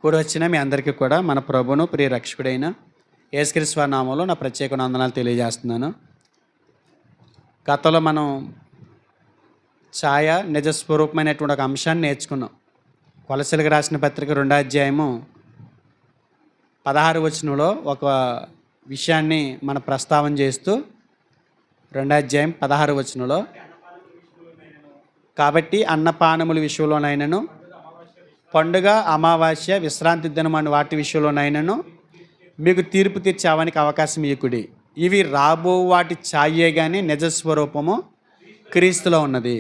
కూడి వచ్చిన మీ అందరికీ కూడా మన ప్రభువును ప్రియ రక్షకుడైన యేసుక్రీస్తు వారి నామములో నా ప్రత్యేక వందనాలు తెలియజేస్తున్నాను. గతంలో మనం ఛాయ నిజస్వరూపమైనటువంటి ఒక అంశాన్ని నేర్చుకున్నాం. కొలసీలకు రాసిన పత్రిక 2వ అధ్యాయము 16వ వచనంలో ఒక విషయాన్ని మన ప్రస్తావన చేస్తూ 2వ అధ్యాయం 16వ వచనంలో, కాబట్టి అన్నపానముల విషయంలోనైనను పండుగ, అమావాస్య, విశ్రాంతి దినం అనే వాటి విషయంలోనైనను మీకు తీర్పు తీర్చేవానికి అవకాశం ఇయ్యకుడి. ఇవి రాబో వాటి ఛాయే కానీ నిజస్వరూపము క్రీస్తులో ఉన్నది.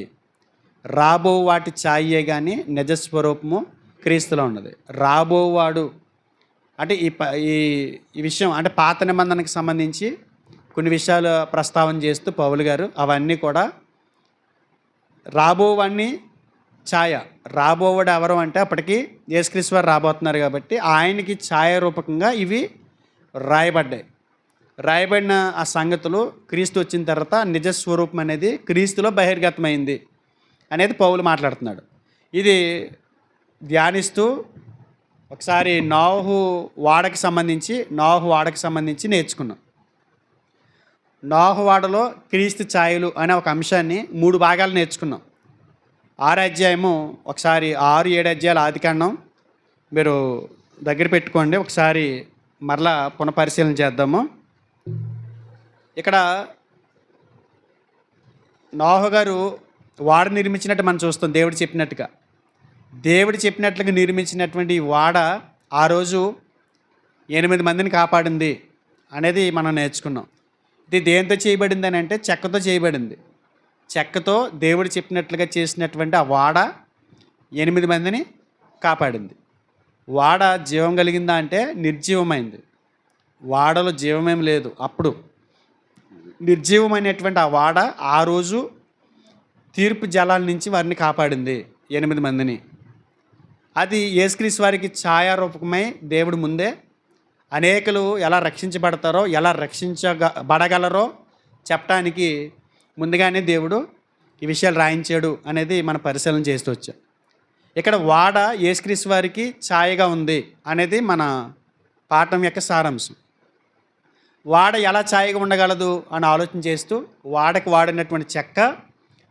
రాబో వాటి ఛాయే కానీ నిజస్వరూపము క్రీస్తులో ఉన్నది. రాబోవాడు అంటే ఈ విషయం అంటే పాత నిబంధనకు సంబంధించి కొన్ని విషయాలు ప్రస్తావన చేస్తూ పౌలు గారు అవన్నీ కూడా రాబోవాడిని ఛాయ, రాబోవాడు ఎవరు అంటే అప్పటికి యేసుక్రీస్తు వారు రాబోతున్నారు కాబట్టి ఆయనకి ఛాయ రూపకంగా ఇవి రాయబడిన ఆ సంగతులు క్రీస్తు వచ్చిన తర్వాత నిజస్వరూపం అనేది క్రీస్తులో బహిర్గతమైంది అనేది పౌలు మాట్లాడుతున్నాడు. ఇది ధ్యానిస్తూ ఒకసారి నోహు వాడకి సంబంధించి నేర్చుకున్నాం. నోహు వాడలో క్రీస్తు ఛాయలు అనే ఒక అంశాన్ని 3 భాగాలు నేర్చుకున్నాం. 6వ అధ్యాయము ఒకసారి 6-7 అధ్యాయాల ఆదికాండం మీరు దగ్గర పెట్టుకోండి, ఒకసారి మరలా పునఃపరిశీలన చేద్దాము. ఇక్కడ నోహు గారు వాడ నిర్మించినట్టు మనం చూస్తాం. దేవుడు చెప్పినట్లుగా నిర్మించినటువంటి వాడ ఆ రోజు 8 మందిని కాపాడింది అనేది మనం నేర్చుకున్నాం. ఇది దేంతో చేయబడింది అని అంటే చెక్కతో చేయబడింది. చెక్కతో దేవుడు చెప్పినట్లుగా చేసినటువంటి ఆ వాడ 8 మందిని కాపాడింది. వాడ జీవం కలిగిందా అంటే నిర్జీవమైంది. వాడలో జీవమేం లేదు. అప్పుడు నిర్జీవమైనటువంటి ఆ వాడ ఆ రోజు తీర్పు జలాల నుంచి వారిని కాపాడింది 8 మందిని. అది యేసుక్రీస్తు వారికి ఛాయారూపకమై దేవుడు ముందే అనేకులు ఎలా రక్షించబడతారో, ఎలా రక్షించబడగలరో చెప్పడానికి ముందుగానే దేవుడు ఈ విషయాలు రాయించాడు అనేది మన పరిశీలన చేస్తూ వచ్చాం. ఇక్కడ వాడ యేసుక్రీస్తు వారికి ఛాయగా ఉంది అనేది మన పాఠం యొక్క సారాంశం. వాడ ఎలా ఛాయగా ఉండగలదు అని ఆలోచన చేస్తూ వాడకి వాడినటువంటి చెక్క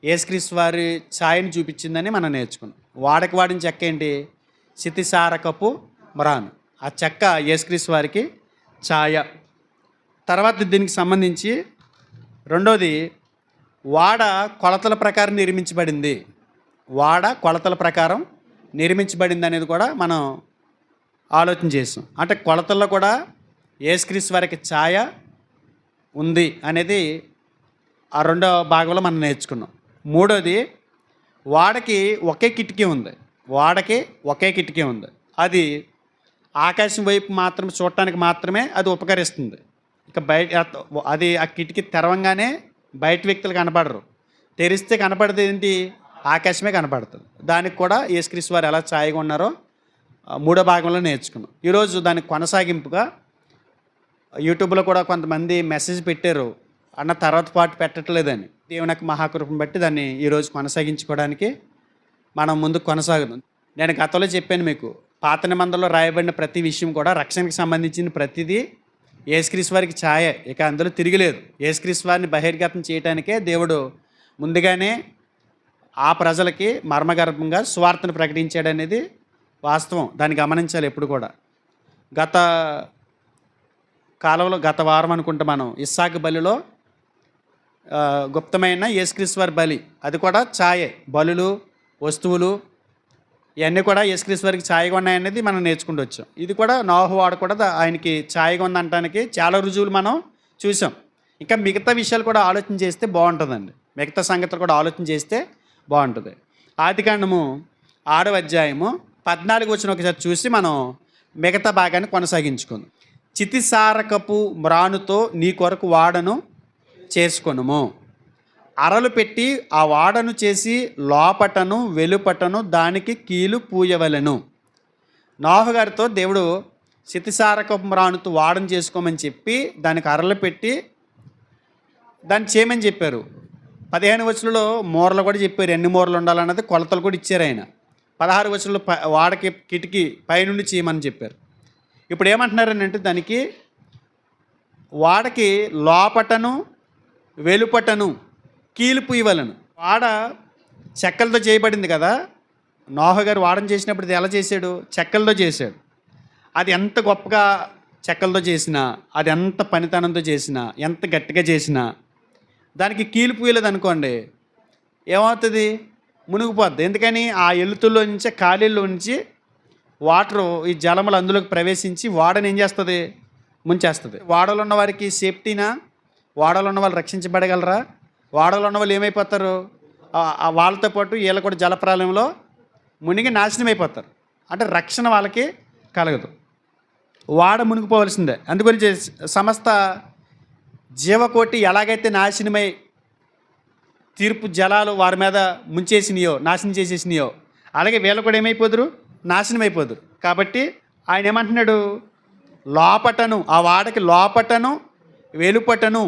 యేసుక్రీస్తు వారి ఛాయని చూపించిందని మనం నేర్చుకున్నాం. వాడకి వాడిన చెక్క ఏంటి? శితిసారకపు మ్రాను. ఆ చెక్క యేసుక్రీస్తు వారికి ఛాయ. తర్వాత దీనికి సంబంధించి రెండోది, వాడ కొలతల ప్రకారం నిర్మించబడింది అనేది కూడా మనం ఆలోచన చేసాం. అంటే కొలతల్లో కూడా యేసుక్రీస్తు వారికి ఛాయ ఉంది అనేది ఆ 2వ భాగంలో మనం నేర్చుకున్నాం. మూడోది, వాడకి ఒకే కిటికీ ఉంది. అది ఆకాశం వైపు మాత్రం చూడటానికి మాత్రమే అది ఉపకరిస్తుంది. ఇక బయట అది ఆ కిటికీ తెరవంగానే బయట వ్యక్తులు కనపడరు. తెరిస్తే కనపడేది ఏంటి? ఆకాశమే కనపడుతుంది. దానికి కూడా యేసుక్రీస్తు వారు ఎలా ఛాయగా ఉన్నారో 3వ భాగంలో నేర్చుకున్నాం. ఈరోజు దానికి కొనసాగింపుగా యూట్యూబ్లో కూడా కొంతమంది మెసేజ్ పెట్టారు, అన్న తర్వాత పాటు పెట్టట్లేదని. దేవుని యొక్క మహాకృపను బట్టి దాన్ని ఈరోజు కొనసాగించుకోవడానికి మనం ముందుకు కొనసాగుతాం. నేను గతంలో చెప్పాను మీకు, పాత నిబంధనలో రాయబడిన ప్రతి విషయం కూడా రక్షణకు సంబంధించిన ప్రతిదీ యేసుక్రీస్తు వారికి ఛాయ. ఇక అందులో తిరిగిలేదు. యేసుక్రీస్తు వారిని బహిర్గతం చేయడానికే దేవుడు ముందుగానే ఆ ప్రజలకి మర్మగర్భంగా సువార్తను ప్రకటించాడనేది వాస్తవం. దాన్ని గమనించాలి ఎప్పుడు కూడా. గత వారం అనుకుంటే మనం ఇస్సాకు బలిలో గుప్తమైన యేసుక్రీస్తు వారి బలి, అది కూడా ఛాయే. బలులు, వస్తువులు ఇవన్నీ కూడా యేసుక్రీస్తు వారికి ఛాయగా ఉన్నాయనేది మనం నేర్చుకుంటూ వచ్చాం. ఇది కూడా నోహు వాడు కూడా ఆయనకి ఛాయగా ఉందంటానికి చాలా రుజువులు మనం చూసాం. ఇంకా మిగతా విషయాలు కూడా ఆలోచన చేస్తే బాగుంటుందండి. మిగతా సంగతులు కూడా ఆలోచన చేస్తే బాగుంటుంది. ఆదికాండము 6వ అధ్యాయము 14 వచనం ఒకసారి చూసి మనం మిగతా భాగాన్ని కొనసాగించుకుందాం. చితిసారకపు మ్రానుతో నీ కొరకు వాడను చేసుకొనుము. అరలు పెట్టి ఆ వాడను చేసి లోపటను వెలుపటను దానికి కీలు పూయవలెను. నోహు గారితో దేవుడు శితిసారకపు మ్రానుతో వాడను చేసుకోమని చెప్పి దానికి అరలు పెట్టి దాన్ని చేయమని చెప్పారు. 15 వచనంలో మూరలు కూడా చెప్పారు, ఎన్ని మూరలు ఉండాలన్నది కొలతలు కూడా ఇచ్చారు ఆయన. 16 వచనంలో వాడకి కిటికీ పైనుండి చేయమని చెప్పారు. ఇప్పుడు ఏమంటున్నారని అంటే దానికి వాడకి లోపటను వెలుపటను కీలుపు ఇవ్వలను. వాడ చెక్కలతో చేయబడింది కదా. నోహ గారు వాడని చేసినప్పుడు ఇది ఎలా చేశాడు? చెక్కలతో చేశాడు. అది ఎంత గొప్పగా చెక్కలతో చేసినా, అది ఎంత పనితనంతో చేసినా, ఎంత గట్టిగా చేసినా దానికి కీలుపు ఇవ్వలేదు అనుకోండి, ఏమవుతుంది? మునిగిపోద్ది. ఎందుకని? ఆ ఎలుతుల్లో నుంచి ఖాళీల్లో నుంచి వాటరు, ఈ జలములు అందులోకి ప్రవేశించి వాడని ఏం చేస్తుంది? ముంచేస్తుంది. వాడలో ఉన్న వారికి సేఫ్టీనా? వాడలో ఉన్న వాళ్ళు రక్షించబడగలరా? వాడలో ఉన్న వాళ్ళు ఏమైపోతారు? వాళ్ళతో పాటు వీళ్ళు కూడా జలప్రాలయంలో మునిగి నాశనం అయిపోతారు. అంటే రక్షణ వాళ్ళకి కలగదు. వాడ మునిగిపోవలసిందే. అందుగురించి సమస్త జీవకోటి ఎలాగైతే నాశనమై తీర్పు జలాలు వారి మీద ముంచేసినాయో, నాశనం చేసేసినాయో, అలాగే వీళ్ళు కూడా ఏమైపోదురు? నాశనం అయిపోదురు. కాబట్టి ఆయన ఏమంటున్నాడు? లోపటను, ఆ వాడకి లోపటను వెలుపటను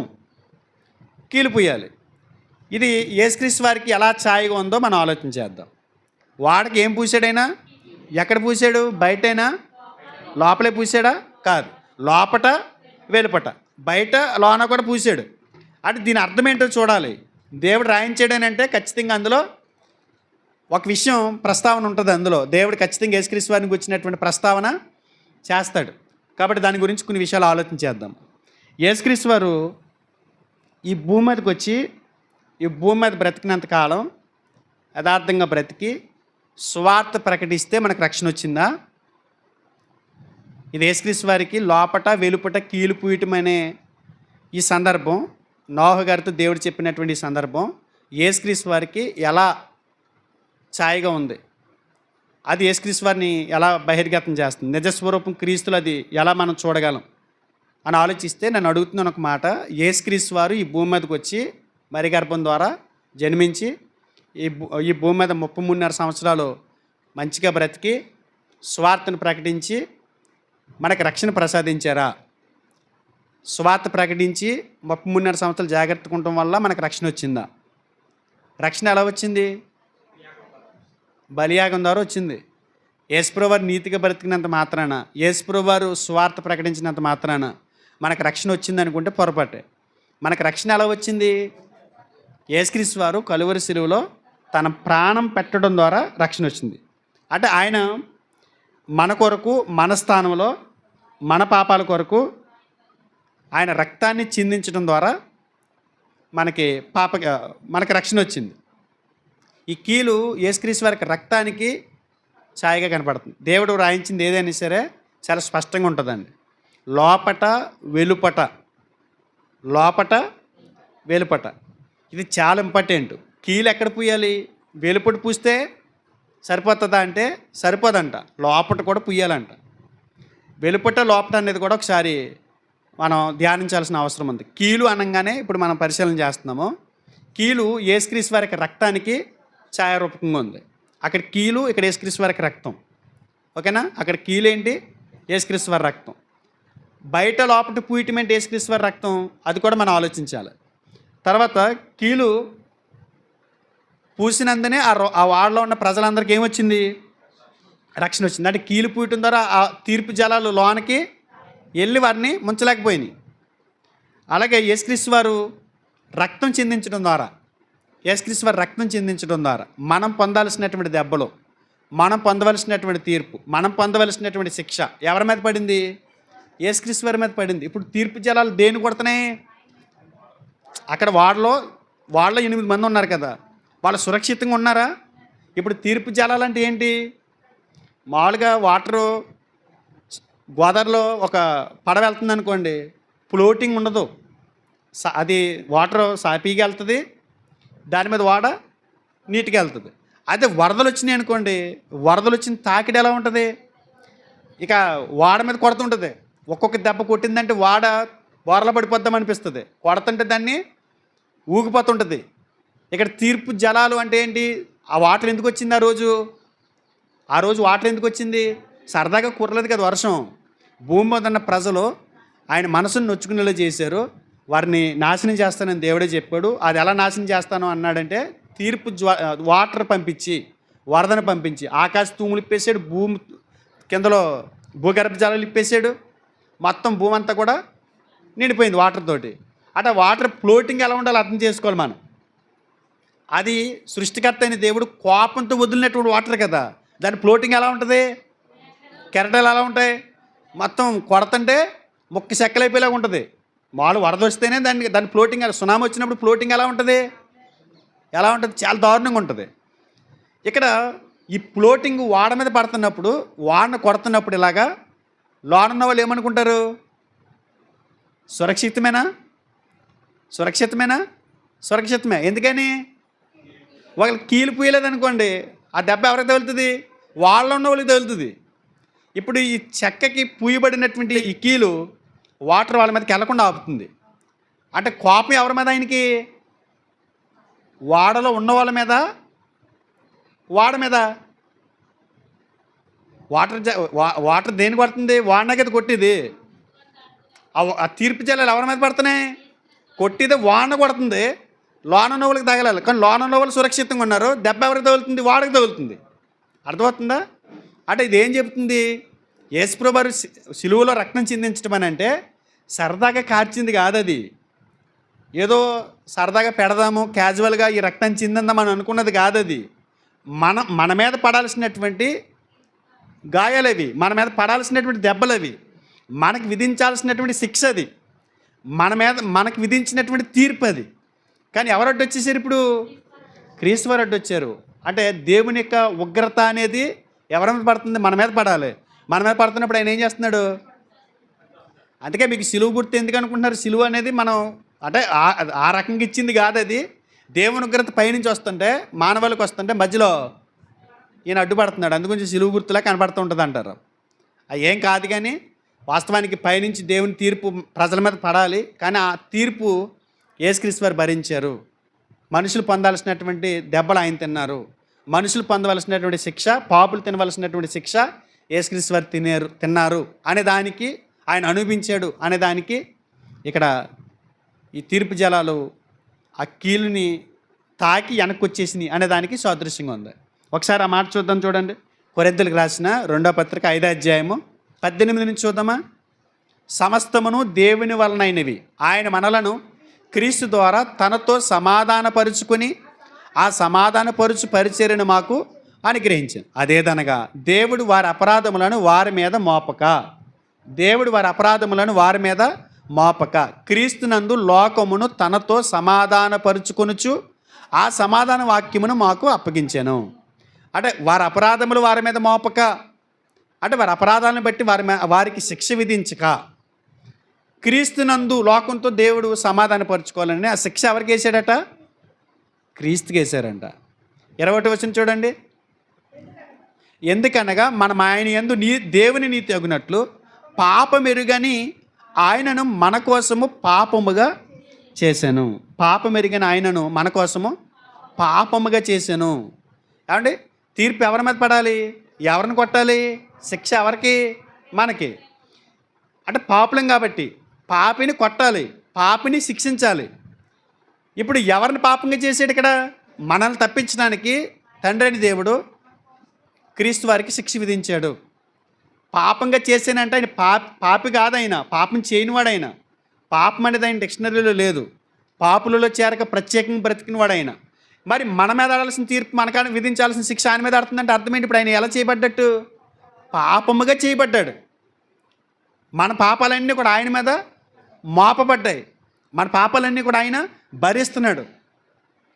కీలిపోయాలి. ఇది యేసుక్రీస్తు వారికి ఎలా ఛాయగా ఉందో మనం ఆలోచించేద్దాం. వాడకి ఏం పూసాడైనా? ఎక్కడ పూసాడు? బయటైనా? లోపలే పూసాడా? కాదు, లోపట వెలుపట, బయట లోన కూడా పూసాడు. అంటే దీని అర్థం ఏంటో చూడాలి. దేవుడు రాయించాడనంటే ఖచ్చితంగా అందులో ఒక విషయం ప్రస్తావన ఉంటుంది. అందులో దేవుడు ఖచ్చితంగా యేసుక్రీస్తు వారికి వచ్చినటువంటి ప్రస్తావన చేస్తాడు. కాబట్టి దాని గురించి కొన్ని విషయాలు ఆలోచించేద్దాం. యేసుక్రీస్తు వారు ఈ భూమి మీదకి వచ్చి ఈ భూమి మీద బ్రతికినంత కాలం యథార్థంగా బ్రతికి సువార్త ప్రకటిస్తే మనకు రక్షణ వచ్చిందా? ఇది యేసుక్రీస్తు వారికి లోపట వెలుపట కీలుపూయటం అనే ఈ సందర్భం, నోహ గారితో దేవుడు చెప్పినటువంటి ఈ సందర్భం యేసుక్రీస్తు వారికి ఎలా ఛాయగా ఉంది? అది యేసుక్రీస్తు వారిని ఎలా బహిర్గతం చేస్తుంది? నిజస్వరూపం క్రీస్తులు అది ఎలా మనం చూడగలం అని ఆలోచిస్తే నన్ను అడుగుతున్నాను ఒక మాట. యేసుక్రీస్తు వారు ఈ భూమి మీదకి వచ్చి మరి గర్భం ద్వారా జన్మించి ఈ భూమి మీద 33.5 సంవత్సరాలు మంచిగా బ్రతికి స్వార్థను ప్రకటించి మనకు రక్షణ ప్రసాదించారా? స్వార్థ ప్రకటించి 33.5 సంవత్సరాలు జాగ్రత్తగా ఉండటం వల్ల మనకు రక్షణ వచ్చిందా? రక్షణ ఎలా వచ్చింది? బలియాగం ద్వారా వచ్చింది. యేసుప్రభువు వారు నీతిగా బ్రతికినంత మాత్రాన, యేసుప్రభువు వారు స్వార్థ ప్రకటించినంత మాత్రాన మనకు రక్షణ వచ్చింది అనుకుంటే పొరపాటే. మనకు రక్షణ ఎలా వచ్చింది? యేసుక్రీస్తు వారు కలువరి శిలువలో తన ప్రాణం పెట్టడం ద్వారా రక్షణ వచ్చింది. అంటే ఆయన మన కొరకు, మన స్థానంలో, మన పాపాల కొరకు ఆయన రక్తాన్ని చిందించడం ద్వారా మనకి రక్షణ వచ్చింది. ఈ కీలు యేసుక్రీస్తు వారికి రక్తానికి ఛాయగా కనపడుతుంది. దేవుడు రాయించింది ఏదైనా సరే చాలా స్పష్టంగా ఉంటుందండి. లోపట వెలుపట, లోపట వెలుపట, ఇది చాలా ఇంపార్టెంట్. కీలు ఎక్కడ పూయాలి? వెలుపట పూస్తే సరిపోతుందా అంటే సరిపోదంట, లోపట కూడా పూయాలంట. వెలుపట లోపట అనేది కూడా ఒకసారి మనం ధ్యానించాల్సిన అవసరం ఉంది. కీలు అనగానే ఇప్పుడు మనం పరిశీలన చేస్తున్నాము. కీలు యేసుక్రీస్తు వారికి రక్తానికి ఛాయారూపకంగా ఉంది. అక్కడ కీలు, ఇక్కడ యేసుక్రీస్తు వారికి రక్తం. ఓకేనా? అక్కడ కీలు ఏంటి? యేసుక్రీస్తు వారి రక్తం. బయట లోపల పూయటం ఏంటి? యేసుక్రీస్తు వారి రక్తం. అది కూడా మనం ఆలోచించాలి. తర్వాత కీలు పూసినందునే ఆ వాడలో ఉన్న ప్రజలందరికీ ఏమొచ్చింది? రక్షణ వచ్చింది. అంటే కీలు పూయటం ద్వారా ఆ తీర్పు జలాలు లోనకి వెళ్ళి వారిని ముంచలేకపోయినాయి. అలాగే యేసుక్రీస్తు వారు రక్తం చిందించడం ద్వారా, యేసుక్రీస్తు వారు రక్తం చిందించడం ద్వారా మనం పొందాల్సినటువంటి దెబ్బలు, మనం పొందవలసినటువంటి తీర్పు, మనం పొందవలసినటువంటి శిక్ష ఎవరి మీద పడింది? యేసుక్రీస్తు వారి మీద పడింది. ఇప్పుడు తీర్పు జలాలు దేన్ని కొడుతున్నాయి? అక్కడ వాళ్ళలో 8 మంది ఉన్నారు కదా, వాళ్ళు సురక్షితంగా ఉన్నారా? ఇప్పుడు తీర్పు జలాలు అంటే ఏంటి? మామూలుగా వాటరు గోదావరిలో ఒక పడవ వెళ్తుంది అనుకోండి, ఫ్లోటింగ్ ఉండదు. అది వాటర్ సాపీగా వెళ్తుంది, దాని మీద వాడ నీట్గా వెళ్తుంది. అదే వరదలు వచ్చినాయి అనుకోండి, వరదలు వచ్చిన తాకిడి ఎలా ఉంటుంది? ఇక వాడ మీద కొడుతుంటుంది. ఒక్కొక్క దెబ్బ కొట్టిందంటే వాడ బోరల పడిపోద్దాం అనిపిస్తుంది, కొడుతుంటే దాన్ని ఊగిపోతుంటుంది. ఇక్కడ తీర్పు జలాలు అంటే ఏంటి? ఆ వాటర్ ఎందుకు వచ్చింది? ఆ రోజు వాటర్ ఎందుకు వచ్చింది? సరదాగా కురలేదు కదా వర్షం. భూమి మీద ఉన్న ప్రజలు ఆయన మనసును నొచ్చుకునేలా చేశారు. వారిని నాశనం చేస్తానని దేవుడే చెప్పాడు. అది ఎలా నాశనం చేస్తాను అన్నాడంటే తీర్పు వాటర్ పంపించి, వరదను పంపించి ఆకాశ తూములు ఇప్పేసాడు, భూమి కిందలో భూగర్భ జలాలు ఇప్పేసాడు, మొత్తం భూమి అంతా కూడా నిండిపోయింది వాటర్ తోటి. అంటే వాటర్ ఫ్లోటింగ్ ఎలా ఉండాలో అర్థం చేసుకోవాలి మనం. అది సృష్టికర్త అయిన దేవుడు కోపంతో వదిలినటువంటి వాటర్ కదా, దాని ఫ్లోటింగ్ ఎలా ఉంటుంది? కెరటాలు ఎలా ఉంటాయి? మొత్తం కొడతంటే ముక్క చెక్కలైపోయేలాగా ఉంటుంది. మామూలు వరద వస్తేనే దాని ఫ్లోటింగ్, సునామీ వచ్చినప్పుడు ఫ్లోటింగ్ ఎలా ఉంటుంది? చాలా దారుణంగా ఉంటుంది. ఇక్కడ ఈ ఫ్లోటింగ్ వాడ మీద పడుతున్నప్పుడు, వాడను కొడుతున్నప్పుడు ఇలాగా లోనున్న వాళ్ళు ఏమనుకుంటారు? సురక్షితమేనా? సురక్షితమే. ఎందుకని? వాళ్ళకి కీలు పూయలేదనుకోండి, ఆ దెబ్బ ఎవరికి తగులుతుంది? వాళ్ళలో ఉన్న వాళ్ళకి తగులుతుంది. ఇప్పుడు ఈ చెక్కకి పూయబడినటువంటి ఈ కీలు వాటర్ వాళ్ళ మీదకి వెళ్లకుండా ఆపుతుంది. అంటే కోపం ఎవరి మీద? ఆయనకి వాడలో ఉన్న వాళ్ళ మీద, వాడ మీద. వాటర్ దేని కొడుతుంది? వాడిన కదా కొట్టేది. ఆ తీర్పు జలాలు ఎవరి మీద పడుతున్నాయి? కొట్టేది వాడిన కొడుతుంది, లోన నవ్వులకు తగలాలి. కానీ లోన నవ్వులు సురక్షితంగా ఉన్నారు, దెబ్బ ఎవరికి తగులుతుంది? వాడికి తగులుతుంది. అర్థమవుతుందా? అంటే ఇది ఏం చెబుతుంది? యేసుప్రభువారు సిలువలో రక్తం చిందించడం అని అంటే సరదాగా కార్చింది కాదు. అది ఏదో సరదాగా పెడదాము, క్యాజువల్గా ఈ రక్తం చిందిందాం అని అనుకున్నది కాదు. అది మన మీద పడాల్సినటువంటి గాయాలవి, మన మీద పడాల్సినటువంటి దెబ్బలవి, మనకు విధించాల్సినటువంటి శిక్ష అది, మనకు విధించినటువంటి తీర్పు అది. కానీ ఎవరు అడ్డు వచ్చేసారు? ఇప్పుడు క్రీస్తు వారు అడ్డు వచ్చారు. అంటే దేవుని యొక్క ఉగ్రత అనేది ఎవరి మీద పడుతుంది? మన మీద పడాలి. మన మీద పడుతున్నప్పుడు ఆయన ఏం చేస్తున్నాడు? అందుకే మీకు సిలువ గుర్తు ఎందుకు అనుకుంటున్నారు? సిలువ అనేది మనం అంటే ఆ రకంగా ఇచ్చింది కాదు. అది దేవుని ఉగ్రత పైనుంచి వస్తుంటే, మానవాళికి వస్తుంటే మధ్యలో ఈయన అడ్డుపడుతున్నాడు. అందుగురించి సిలువ గుర్తులా కనపడుతూ ఉంటుంది అంటారు. అది ఏం కాదు. కానీ వాస్తవానికి పైనుంచి దేవుని తీర్పు ప్రజల మీద పడాలి. కానీ ఆ తీర్పు యేసుక్రీస్తు వారు భరించారు. మనుషులు పొందాల్సినటువంటి దెబ్బలు ఆయన తిన్నారు. మనుషులు పొందవలసినటువంటి శిక్ష, పాపులు తినవలసినటువంటి శిక్ష యేసుక్రీస్తు వారు తిన్నారు అనే దానికి, ఆయన అనుభవించాడు అనే దానికి ఇక్కడ ఈ తీర్పు జలాలు ఆ కీలుని తాకి వెనక్కి వచ్చేసినాయి అనే దానికి సాదృశ్యంగా ఉంది. ఒకసారి ఆ మాట చూద్దాం. చూడండి, కొరింథీయులకు రాసిన 2వ పత్రిక 5వ అధ్యాయము 18 నుంచి చూద్దామా. సమస్తమును దేవుని వలనైనవి, ఆయన మనలను క్రీస్తు ద్వారా తనతో సమాధానపరుచుకొని ఆ సమాధానపరుచు పరిచర్యను మాకు అనుగ్రహించాను. అదేదనగా దేవుడు వారి అపరాధములను వారి మీద మోపక క్రీస్తునందు లోకమును తనతో సమాధానపరుచుకొనుచు ఆ సమాధాన వాక్యమును మాకు అప్పగించాను. అంటే వారి అపరాధములు వారి మీద మోపక, అంటే వారి అపరాధాలను బట్టి వారికి శిక్ష విధించక, క్రీస్తునందు లోకంతో దేవుడు సమాధానపరుచుకోవాలని ఆ శిక్ష ఎవరికి వేసాడట? క్రీస్తుకి వేశారంట. 21వ వచనం చూడండి. ఎందుకనగా మనం ఆయన యందు దేవుని నీతి అగునట్లు పాపమెరుగని ఆయనను మన కోసము పాపముగా చేశాను. పాపమెరుగని ఆయనను మన కోసము పాపముగా చేశాను. ఏమండి, తీర్పు ఎవరి మీద పడాలి? ఎవరిని కొట్టాలి? శిక్ష ఎవరికి? మనకి. అంటే పాపులం కాబట్టి పాపిని కొట్టాలి, పాపిని శిక్షించాలి. ఇప్పుడు ఎవరిని పాపంగా చేసాడు? ఇక్కడ మనల్ని తప్పించడానికి తండ్రి అయిన దేవుడు క్రీస్తు వారికి శిక్ష విధించాడు. పాపంగా చేసానంటే ఆయన పాపి కాదు, ఆయన పాపం చేయనివాడైన. పాపం అనేది ఆయన డిక్షనరీలో లేదు. పాపులలో చేరక ప్రత్యేకంగా బ్రతికిన వాడైన. మరి మన మీద ఆడాల్సిన తీర్పు, మనకాడ విధించాల్సిన శిక్ష ఆయన మీద ఆడుతుందంటే అర్థం ఏంటి? ఇప్పుడు ఆయన ఎలా చేయబడ్డట్టు? పాపముగా చేయబడ్డాడు. మన పాపాలన్నీ కూడా ఆయన మీద మోపబడ్డాయి. మన పాపాలన్నీ కూడా ఆయన భరిస్తున్నాడు.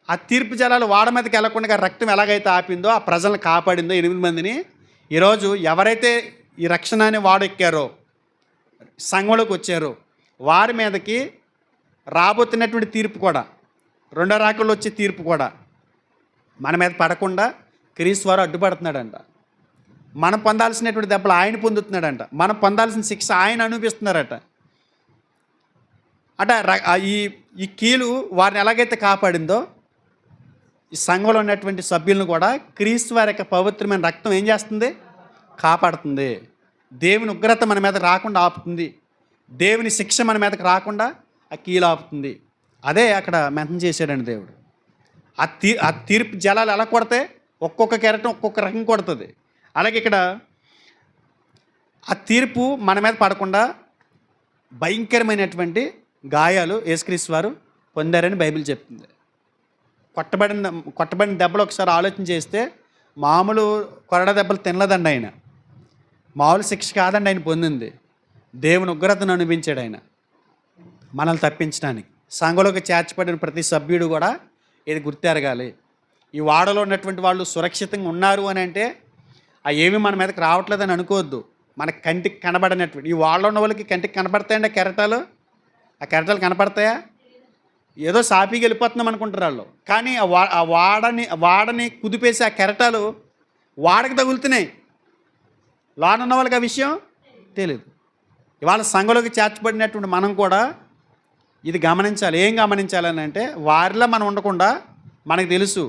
ఆ తీర్పు జలాలు వాడ మీదకి వెళ్ళకుండా రక్తం ఎలాగైతే ఆపిందో, ఆ ప్రజలను కాపాడిందో 8 మందిని, ఈరోజు ఎవరైతే ఈ రక్షణ అనే వాడు ఎక్కారో, సంఘంలోకి వచ్చారో, వారి మీదకి రాబోతున్నటువంటి తీర్పు కూడా, 2వ రాకల్లో వచ్చే తీర్పు కూడా మన మీద పడకుండా క్రీస్తు వారు అడ్డుపడుతున్నాడంట. మనం పొందాల్సినటువంటి దెబ్బలు ఆయన పొందుతున్నాడంట. మనం పొందాల్సిన శిక్ష ఆయన అనుభవిస్తున్నారట. అంటే ఈ కీలు వారిని ఎలాగైతే కాపాడిందో, ఈ సంఘంలో ఉన్నటువంటి సభ్యులను కూడా క్రీస్తు వారి యొక్క పవిత్రమైన రక్తం ఏం చేస్తుంది? కాపాడుతుంది. దేవుని ఉగ్రత మన మీద రాకుండా ఆపుతుంది. దేవుని శిక్ష మన మీదకి రాకుండా ఆ కీలు ఆపుతుంది. అదే అక్కడ మెన్షన్ చేశాడండి దేవుడు. ఆ తీర్పు జలాలు ఎలా కొడితే ఒక్కొక్క కెరటం ఒక్కొక్క రకం కొడుతుంది. అలాగే ఇక్కడ ఆ తీర్పు మన మీద పడకుండా భయంకరమైనటువంటి గాయాలు యేసుక్రీస్తు వారు పొందారని బైబిల్ చెప్తుంది. కొట్టబడిన దెబ్బలు ఒకసారి ఆలోచన చేస్తే మామూలు కొరడ దెబ్బలు తినలేదండి ఆయన. మామూలు శిక్ష కాదండి ఆయన పొందింది. దేవుని ఉగ్రతను అనిపించాడు ఆయన మనల్ని తప్పించడానికి. సంఘంలోకి చేర్చబడిన ప్రతి సభ్యుడు కూడా ఇది గుర్తెరగాలి. ఈ వాడలో ఉన్నటువంటి వాళ్ళు సురక్షితంగా ఉన్నారు అని అంటే ఏమి మన మీదకి రావట్లేదని అనుకోవద్దు. మన కంటికి కనబడినటువంటి ఈ వాడలో ఉన్న వాళ్ళకి కంటికి కనపడతాయండి ఆ కెరటాలు కనపడతాయా? ఏదో సాపీకి వెళ్ళిపోతున్నాం అనుకుంటారు వాళ్ళు. కానీ ఆ వాడని కుదిపేసి ఆ కెరటాలు వాడకి తగులుతున్నాయి. లోనున్న వాళ్ళకి ఆ విషయం తెలియదు. ఇవాళ సంఘంలోకి చేర్చబడినటువంటి మనం కూడా ఇది గమనించాలి. ఏం గమనించాలని అంటే వారిలో మనం ఉండకుండా మనకు తెలుసు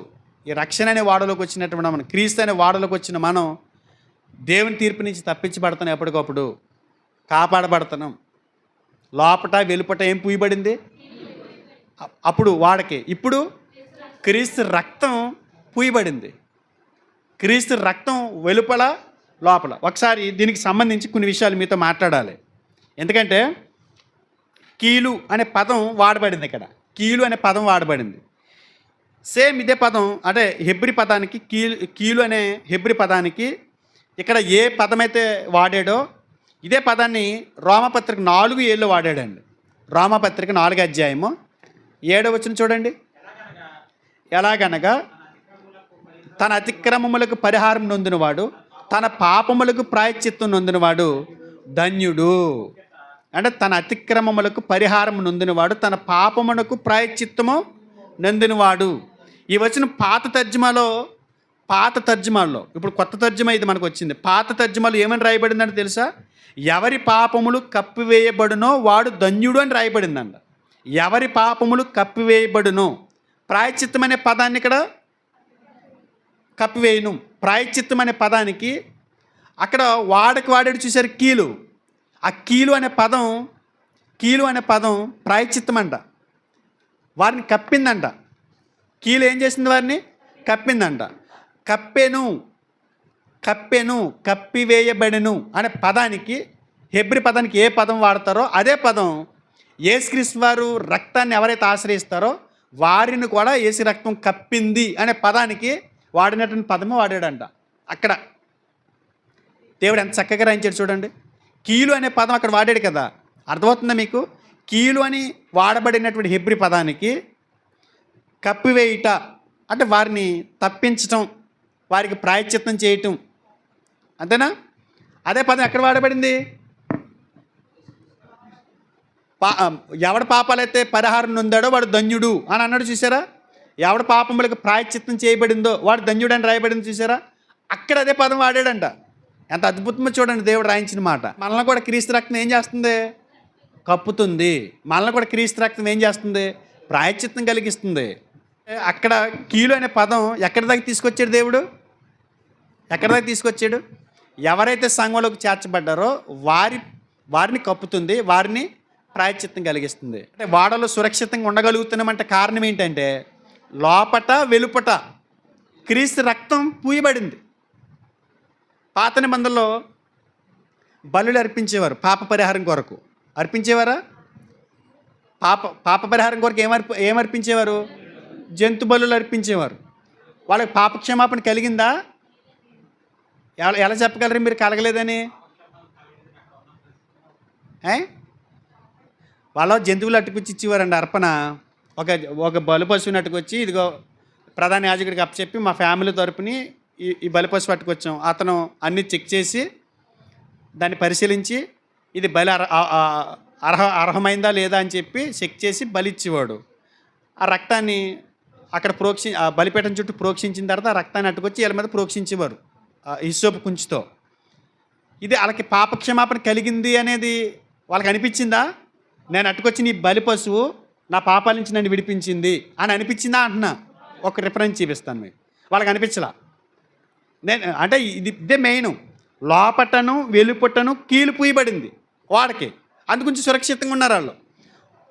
ఈ రక్షణ అనే వాడలోకి వచ్చినటువంటి మనం, క్రీస్తు అనే వాడలోకి వచ్చిన మనం దేవుని తీర్పు నుంచి తప్పించబడతాం, ఎప్పటికప్పుడు కాపాడబడుతున్నాం. లోపట వెలుపట ఏం పూయబడింది? అప్పుడు వాడకి ఇప్పుడు క్రీస్తు రక్తం పూయబడింది. క్రీస్తు రక్తం వెలుపల లోపల. ఒకసారి దీనికి సంబంధించి కొన్ని విషయాలు మీతో మాట్లాడాలి. ఎందుకంటే కీలు అనే పదం వాడబడింది. ఇక్కడ కీలు అనే పదం వాడబడింది. సేమ్ ఇదే పదం అంటే హెబ్రీ పదానికి కీలు అనే హెబ్రీ పదానికి ఇక్కడ ఏ పదమైతే వాడాడో ఇదే పదాన్ని రోమపత్రిక 4:7 వాడాడండి. రోమపత్రిక 4:7 చూడండి. ఎలాగనగా తన అతిక్రమములకు పరిహారం నొందినవాడు, తన పాపములకు ప్రాయశ్చిత్తం నొందినవాడు ధన్యుడు. అంటే తన అతిక్రమములకు పరిహారం నొందినవాడు, తన పాపమునకు ప్రాయశ్చిత్తము నొందినవాడు. ఈ వచ్చిన పాత తర్జుమాల్లో ఇప్పుడు కొత్త తర్జుమా ఇది మనకు వచ్చింది. పాత తర్జుమాలో ఏమని రాయబడిందంటే తెలుసా? ఎవరి పాపములు కప్పివేయబడునో వాడు ధన్యుడు అని రాయబడిందంట. ఎవరి పాపములు కప్పివేయబడునో, ప్రాయశ్చిత్తం అనే పదాన్ని ఇక్కడ కప్పివేయను, ప్రాయశ్చిత్తం అనే పదానికి అక్కడ వాడాడు చూసారు కీలు. ఆ కీలు అనే పదం ప్రాయశ్చిత్తం అంట. వారిని కప్పిందంట. కీలు ఏం చేసింది? వారిని కప్పిందంట. కప్పెను కప్పివేయబడెను అనే పదానికి, హెబ్రీ పదానికి ఏ పదం వాడతారో అదే పదం యేసుక్రీస్తు వారు రక్తాన్ని ఎవరైతే ఆశ్రయిస్తారో వారిని కూడా యేసు రక్తం కప్పింది అనే పదానికి వాడినటువంటి పదము వాడాడంట. అక్కడ దేవుడు ఎంత చక్కగా రాయించాడు చూడండి. కీలు అనే పదం అక్కడ వాడాడు కదా, అర్థమవుతుందా మీకు? కీలు అని వాడబడినటువంటి హెబ్రీ పదానికి కప్పివేయుట అంటే వారిని తప్పించటం, వారికి ప్రాయశ్చిత్తం చేయటం, అంతేనా? అదే పదం ఎక్కడ వాడబడింది? ఎవడి పాపాలైతే పరిహారం నొందాడో వాడు ధన్యుడు అని అన్నాడు చూసారా? ఎవడి పాపములకు ప్రాయశ్చిత్తం చేయబడిందో వాడు ధన్యుడు అని రాయబడింది చూసారా? అక్కడ అదే పదం వాడాడంట. ఎంత అద్భుతమో చూడండి దేవుడు రాయించిన మాట. మనల్ని కూడా క్రీస్తు రక్తం ఏం చేస్తుంది? కప్పుతుంది. మనల్ని కూడా క్రీస్తు రక్తం ఏం చేస్తుంది? ప్రాయశ్చిత్తం కలిగిస్తుంది. అక్కడ కీలు అనే పదం ఎక్కడి దాకా తీసుకొచ్చాడు దేవుడు? ఎక్కడి దాకా తీసుకొచ్చాడు? ఎవరైతే సంఘంలోకి చేర్చబడ్డారో వారిని కప్పుతుంది, వారిని ప్రాయశ్చిత్తం కలిగిస్తుంది. అంటే వాడలో సురక్షితంగా ఉండగలుగుతున్నామంటే కారణం ఏంటంటే లోపట వెలుపట క్రీస్తు రక్తం పూయబడింది. పాత నిబంధనలో బలులు అర్పించేవారు పాప పరిహారం కొరకు. అర్పించేవారా? పాప పరిహారం కొరకు ఏమర్పించేవారు? జంతు బలులు అర్పించేవారు. వాళ్ళకి పాపక్షమాపణ కలిగిందా? ఎలా చెప్పగలరు మీరు కలగలేదని? వాళ్ళ జంతువులు అట్టుకొచ్చి ఇచ్చేవారండి అర్పణ. ఒక బలి పశువుని అట్టుకొచ్చి, ఇదిగో ప్రధాన యాజకుడికి అప్పచెప్పి మా ఫ్యామిలీ తరపుని ఈ బలి పశువు పట్టుకొచ్చాం. అతను అన్నీ చెక్ చేసి దాన్ని పరిశీలించి ఇది బలి అర్హమైందా లేదా అని చెప్పి చెక్ చేసి బలి ఇచ్చేవాడు. ఆ రక్తాన్ని అక్కడ బలిపీఠం చుట్టూ ప్రోక్షించిన తర్వాత ఆ రక్తాన్ని అట్టుకొచ్చి వీళ్ళ మీద ప్రోక్షించేవారు హిస్సోపు కుంచుతో. ఇది వాళ్ళకి పాపక్షమాపణ కలిగింది అనేది వాళ్ళకి అనిపించిందా? నేను అట్టుకొచ్చిన ఈ బలి పశువు నా పాపాల నుంచి నన్ను విడిపించింది అని అనిపించిందా అంటున్నా. ఒక రిఫరెన్స్ చూపిస్తాను మీకు. వాళ్ళకి అనిపించలా. అంటే ఇదే మెయిన్. లోపటను వెలుపటను కీలు పూయబడింది వాడికి. అందుగురించి సురక్షితంగా ఉన్నారు వాళ్ళు.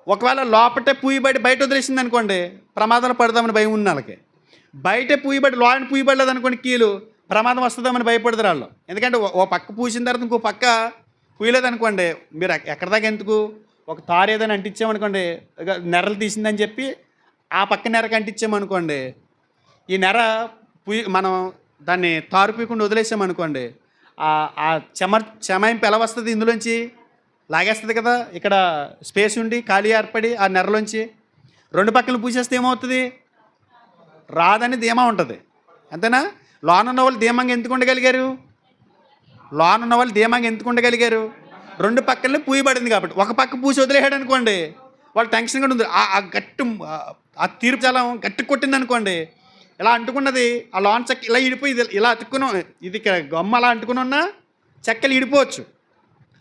ఒకవేళ లోపటే పూయబడి బయట వదిలేసింది అనుకోండి, ప్రమాదంలో పడదామని భయం ఉన్న వాళ్ళకి. బయట పూయబడి లోన పూయబడలేదు అనుకోండి కీలు, ప్రమాదం వస్తుందామని భయపడతారు వాళ్ళు. ఎందుకంటే ఓ పక్క పూసిన తర్వాత ఇంకో పక్క పూయలేదు అనుకోండి, మీరు ఎక్కడ దాకా ఎందుకు ఒక తారు ఏదైనా అంటించామనుకోండి, నెర్రలు తీసిందని చెప్పి ఆ పక్క నెరకు అంటించామనుకోండి, ఈ నెర మనం దాన్ని తారు పూయకుండా వదిలేసామనుకోండి, ఆ చెమాయింపు ఎలా వస్తుంది, ఇందులోంచి లాగేస్తుంది కదా, ఇక్కడ స్పేస్ ఉండి ఖాళీ ఏర్పడి ఆ నెరలోంచి రెండు పక్కలు పూసేస్తే ఏమవుతుంది, రాదని ధీమా ఉంటుంది. అంతేనా? లోన్ ఉన్న వాళ్ళు ధీమంగా ఎందుకు ఉండగలిగారు? లోన్ ఉన్న వాళ్ళు ధీమంగా ఎందుకు ఉండగలిగారు? రెండు పక్కల్ని పూయబడింది కాబట్టి. ఒక పక్క పూసి వదిలేసాడు అనుకోండి, వాళ్ళు టెన్షన్ కూడా ఉంది. ఆ గట్టు ఆ తీర్పు చాలా గట్టి కొట్టింది అనుకోండి, ఇలా అంటుకున్నది ఆ లోన్ చెక్క ఇలా ఇడిపోయి ఇలా అతుక్కుని, ఇది గమ్మ అలా అంటుకుని ఉన్నా చెక్కలు ఇడిపోవచ్చు.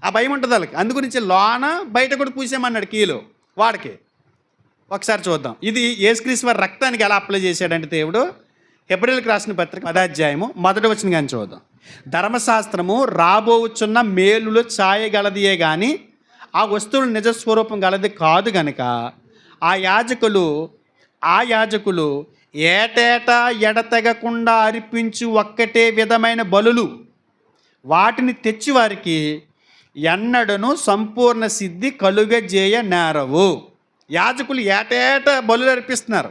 ఆ భయం ఉంటుంది వాళ్ళకి. అందుగురించి లోన బయట కూడా పూసామన్నాడు కీలు వాడికి. ఒకసారి చూద్దాం ఇది యేసుక్రీస్తు వారి రక్తానికి ఎలా అప్లై చేశాడంటే దేవుడు. హెబ్రీయులకు రాసిన పత్రిక 10వ అధ్యాయము 1వ వచనం కానీ చూద్దాం. ధర్మశాస్త్రము రాబోచున్న మేలులు ఛాయగలదియే కానీ ఆ వస్తువులు నిజస్వరూపం గలది కాదు గనుక ఆ యాజకులు ఏటేటా ఎడతెగకుండా అర్పించు ఒక్కటే విధమైన బలులు వాటిని తెచ్చి వారికి ఎన్నడను సంపూర్ణ సిద్ధి కలుగజేయ నేరవు. యాజకులు ఏటేటా బలులు అర్పిస్తున్నారు,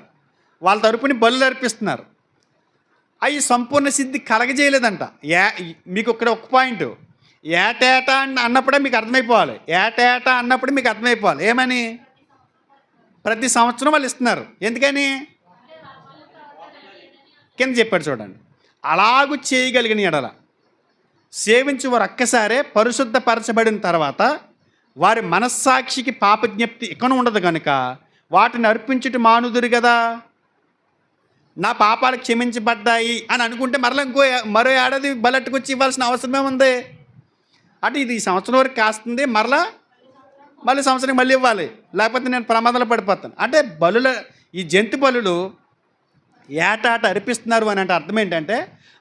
వాళ్ళ తరపుని బలులు అర్పిస్తున్నారు, అవి సంపూర్ణ సిద్ధి కలగజేయలేదంట. మీకు ఇక్కడ ఒక పాయింట్, ఏటేటా అన్నప్పుడే మీకు అర్థమైపోవాలి. ఏటేటా అన్నప్పుడు మీకు అర్థమైపోవాలి ఏమని, ప్రతి సంవత్సరం వాళ్ళు ఇస్తున్నారు. ఎందుకని కింద చెప్పాడు చూడండి. అలాగూ చేయగలిగిన ఎడల సేవించి వారు ఒక్కసారే పరిశుద్ధపరచబడిన తర్వాత వారి మనస్సాక్షికి పాపజ్ఞప్తి ఇకను ఉండదు కనుక వాటిని అర్పించుట మానుదురు కదా. నా పాపాలు క్షమించబడ్డాయి అని అనుకుంటే మరో ఏడాది బలట్టుకొచ్చి ఇవ్వాల్సిన అవసరమే ఉంది. అంటే ఇది ఈ సంవత్సరం వరకు కాస్తుంది, మళ్ళీ సంవత్సరం మళ్ళీ ఇవ్వాలి, లేకపోతే నేను ప్రమాదంలో పడిపోతాను. అంటే ఈ జంతు బలులు ఏటాట అర్పిస్తున్నారు అని అంటే అర్థం ఏంటంటే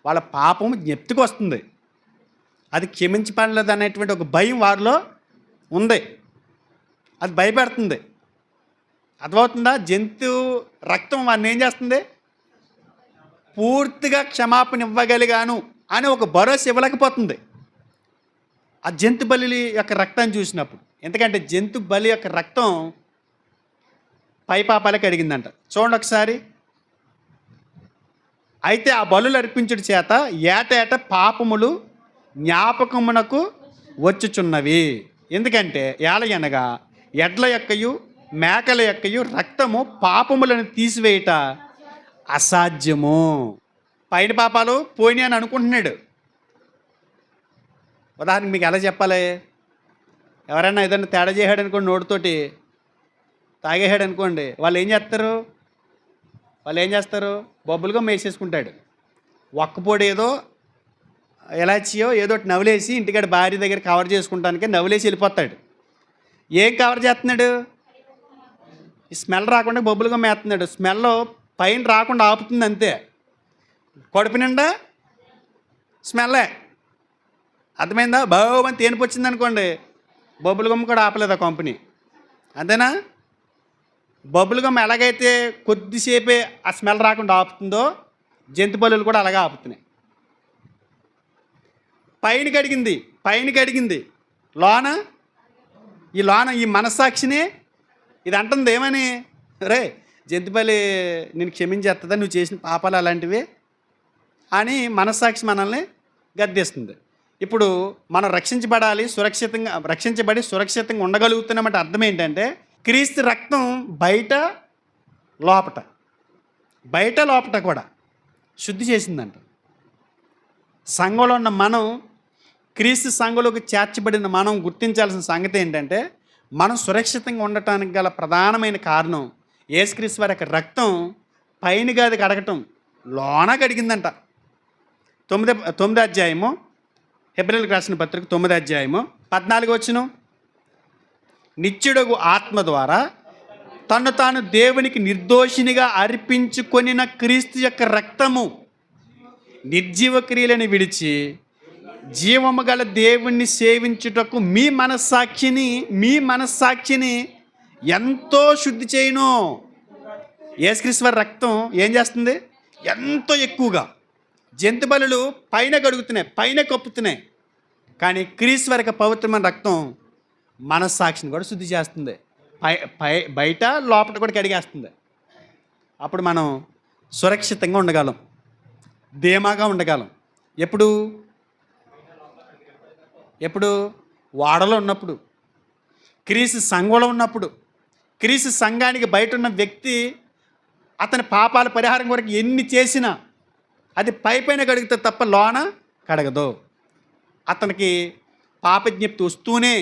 వాళ్ళ పాపం జ్ఞప్తికి వస్తుంది, అది క్షమించబడలేదు అనేటువంటి ఒక భయం వారిలో ఉంది, అది భయపెడుతుంది. అర్థమవుతుందా? జంతు రక్తం వారిని ఏం చేస్తుంది, పూర్తిగా క్షమాపణ ఇవ్వగలిగాను అని ఒక భరోసా ఇవ్వలేకపోతుంది ఆ జంతు బలి యొక్క రక్తాన్ని చూసినప్పుడు. ఎందుకంటే జంతు బలి యొక్క రక్తం పై పాపాలకు అడిగిందంట. చూడండి ఒకసారి. అయితే ఆ బలులు అర్పించుడి చేత ఏటేట పాపములు జ్ఞాపకమునకు వచ్చుచున్నవి. ఎందుకంటే ఏలయనగా ఎడ్ల యొక్కయు మేకల యొక్కయు రక్తము పాపములను తీసివేయట అసాధ్యము. పైన పాపాలు పోయినాయి అని అనుకుంటున్నాడు. ఉదాహరణకి మీకు ఎలా చెప్పాలి, ఎవరైనా ఏదైనా తేడా చేసాడు అనుకోండి, నోటితోటి తాగేసాడు అనుకోండి, వాళ్ళు ఏం చేస్తారు, బొబ్బులుగా వేసేసుకుంటాడు. ఒక్కపొడి ఏదో ఎలాచియో ఏదో ఒకటి నవ్వులేసి ఇంటికాడ భార్య దగ్గర కవర్ చేసుకుంటానికి నవ్వులేసి వెళ్ళిపోతాడు. ఏం కవర్ చేస్తున్నాడు, ఈ స్మెల్ రాకుండా బొబ్బులుగా మేస్తున్నాడు. స్మెల్ పైన రాకుండా ఆపుతుంది అంతే, కడుపు నిండా స్మెల్లే. అర్థమైందా? బావని తేనిపు వచ్చింది అనుకోండి, బొబ్బులు గమ్మ కూడా ఆపలేదు ఆ కంపెనీ. అంతేనా? బొబ్బులు గమ్మ ఎలాగైతే కొద్దిసేపే ఆ స్మెల్ రాకుండా ఆపుతుందో జంతు బలులు కూడా అలాగే ఆపుతున్నాయి. పైన కడిగింది లోన ఈ మనస్సాక్షిని ఇది అంటుంది ఏమని, రే జంతుబలి నేను క్షమించేస్తుందా, నువ్వు చేసిన పాపాలు అలాంటివి అని మనస్సాక్షి మనల్ని గద్దిస్తుంది. ఇప్పుడు మనం రక్షించబడి సురక్షితంగా ఉండగలుగుతున్నామంటే అర్థం ఏంటంటే క్రీస్తు రక్తం బయట లోపట కూడా శుద్ధి చేసిందంట. సంఘంలో ఉన్న మనం, క్రీస్తు సంఘంలోకి చేర్చబడిన మనం గుర్తించాల్సిన సంగతి ఏంటంటే మనం సురక్షితంగా ఉండటానికి గల ప్రధానమైన కారణం యేసుక్రీస్తు వారి యొక్క రక్తం పైన గాది కడగటం, లోన కడిగిందంట. 9వ అధ్యాయము హెబ్రీయులకు రాసిన పత్రిక 9వ అధ్యాయము 14వ వచనం. నిత్యుడగు ఆత్మ ద్వారా తను తాను దేవునికి నిర్దోషినిగా అర్పించుకొనిన క్రీస్తు యొక్క రక్తము నిర్జీవ క్రియలను విడిచి జీవము గల దేవుణ్ణి సేవించుటకు మీ మనస్సాక్షిని ఎంతో శుద్ధి చేయను. యేసుక్రీస్తు వారి రక్తం ఏం చేస్తుంది, ఎంతో ఎక్కువగా. జంతు బలులు పైన గడుగుతున్నాయి, పైన కప్పుతున్నాయి. కానీ క్రీస్తు వారి పవిత్రమైన రక్తం మనస్సాక్షిని కూడా శుద్ధి చేస్తుంది. పై పై బయట లోపల కూడా కడిగేస్తుంది. అప్పుడు మనం సురక్షితంగా ఉండగలం, ధీమాగా ఉండగలం. ఎప్పుడు ఎప్పుడు వాడలో ఉన్నప్పుడు, క్రీస్తు సంఘంలో ఉన్నప్పుడు. క్రీస్తు సంఘానికి బయట ఉన్న వ్యక్తి అతని పాపాల పరిహారం కొరకు ఎన్ని చేసినా అది పైపైన కడుగుతుంది తప్ప లోన కడగదు. అతనికి పాపజ్ఞప్తి వస్తూనే,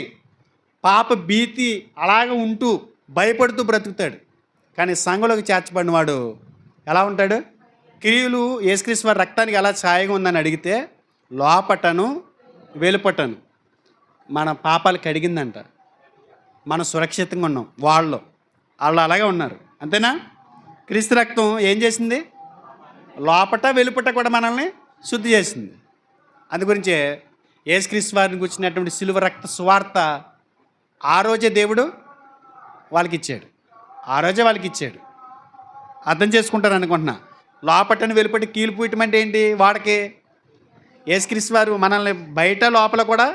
పాప భీతి అలాగ ఉంటూ భయపడుతూ బ్రతుకుతాడు. కానీ సంఘంలోకి చేర్చబడిన వాడు ఎలా ఉంటాడు? క్రియలు యేసుక్రీస్తు వారి రక్తానికి ఎలా ఛాయగా ఉందని అడిగితే లోపటను వెలుపటను మన పాపాలు కడిగిందంట. మనం సురక్షితంగా ఉన్నాం. వాళ్ళు అలాగే ఉన్నారు. అంతేనా? క్రీస్తు రక్తం ఏం చేసింది? లోపట వెలుపట కూడా మనల్ని శుద్ధి చేసింది. అందు గురించే యేసుక్రీస్తు వారిని గురించినటువంటి సిలువ రక్త సువార్త ఆ రోజే దేవుడు వాళ్ళకి ఇచ్చాడు. ఆ రోజే వాళ్ళకి ఇచ్చాడు. అర్థం చేసుకుంటారు అనుకుంటున్నా. లోపటను వెలుపటి కీలు పూయటం అంటే ఏంటి? వాడికి యేసుక్రీస్తు వారు మనల్ని బయట లోపల కూడా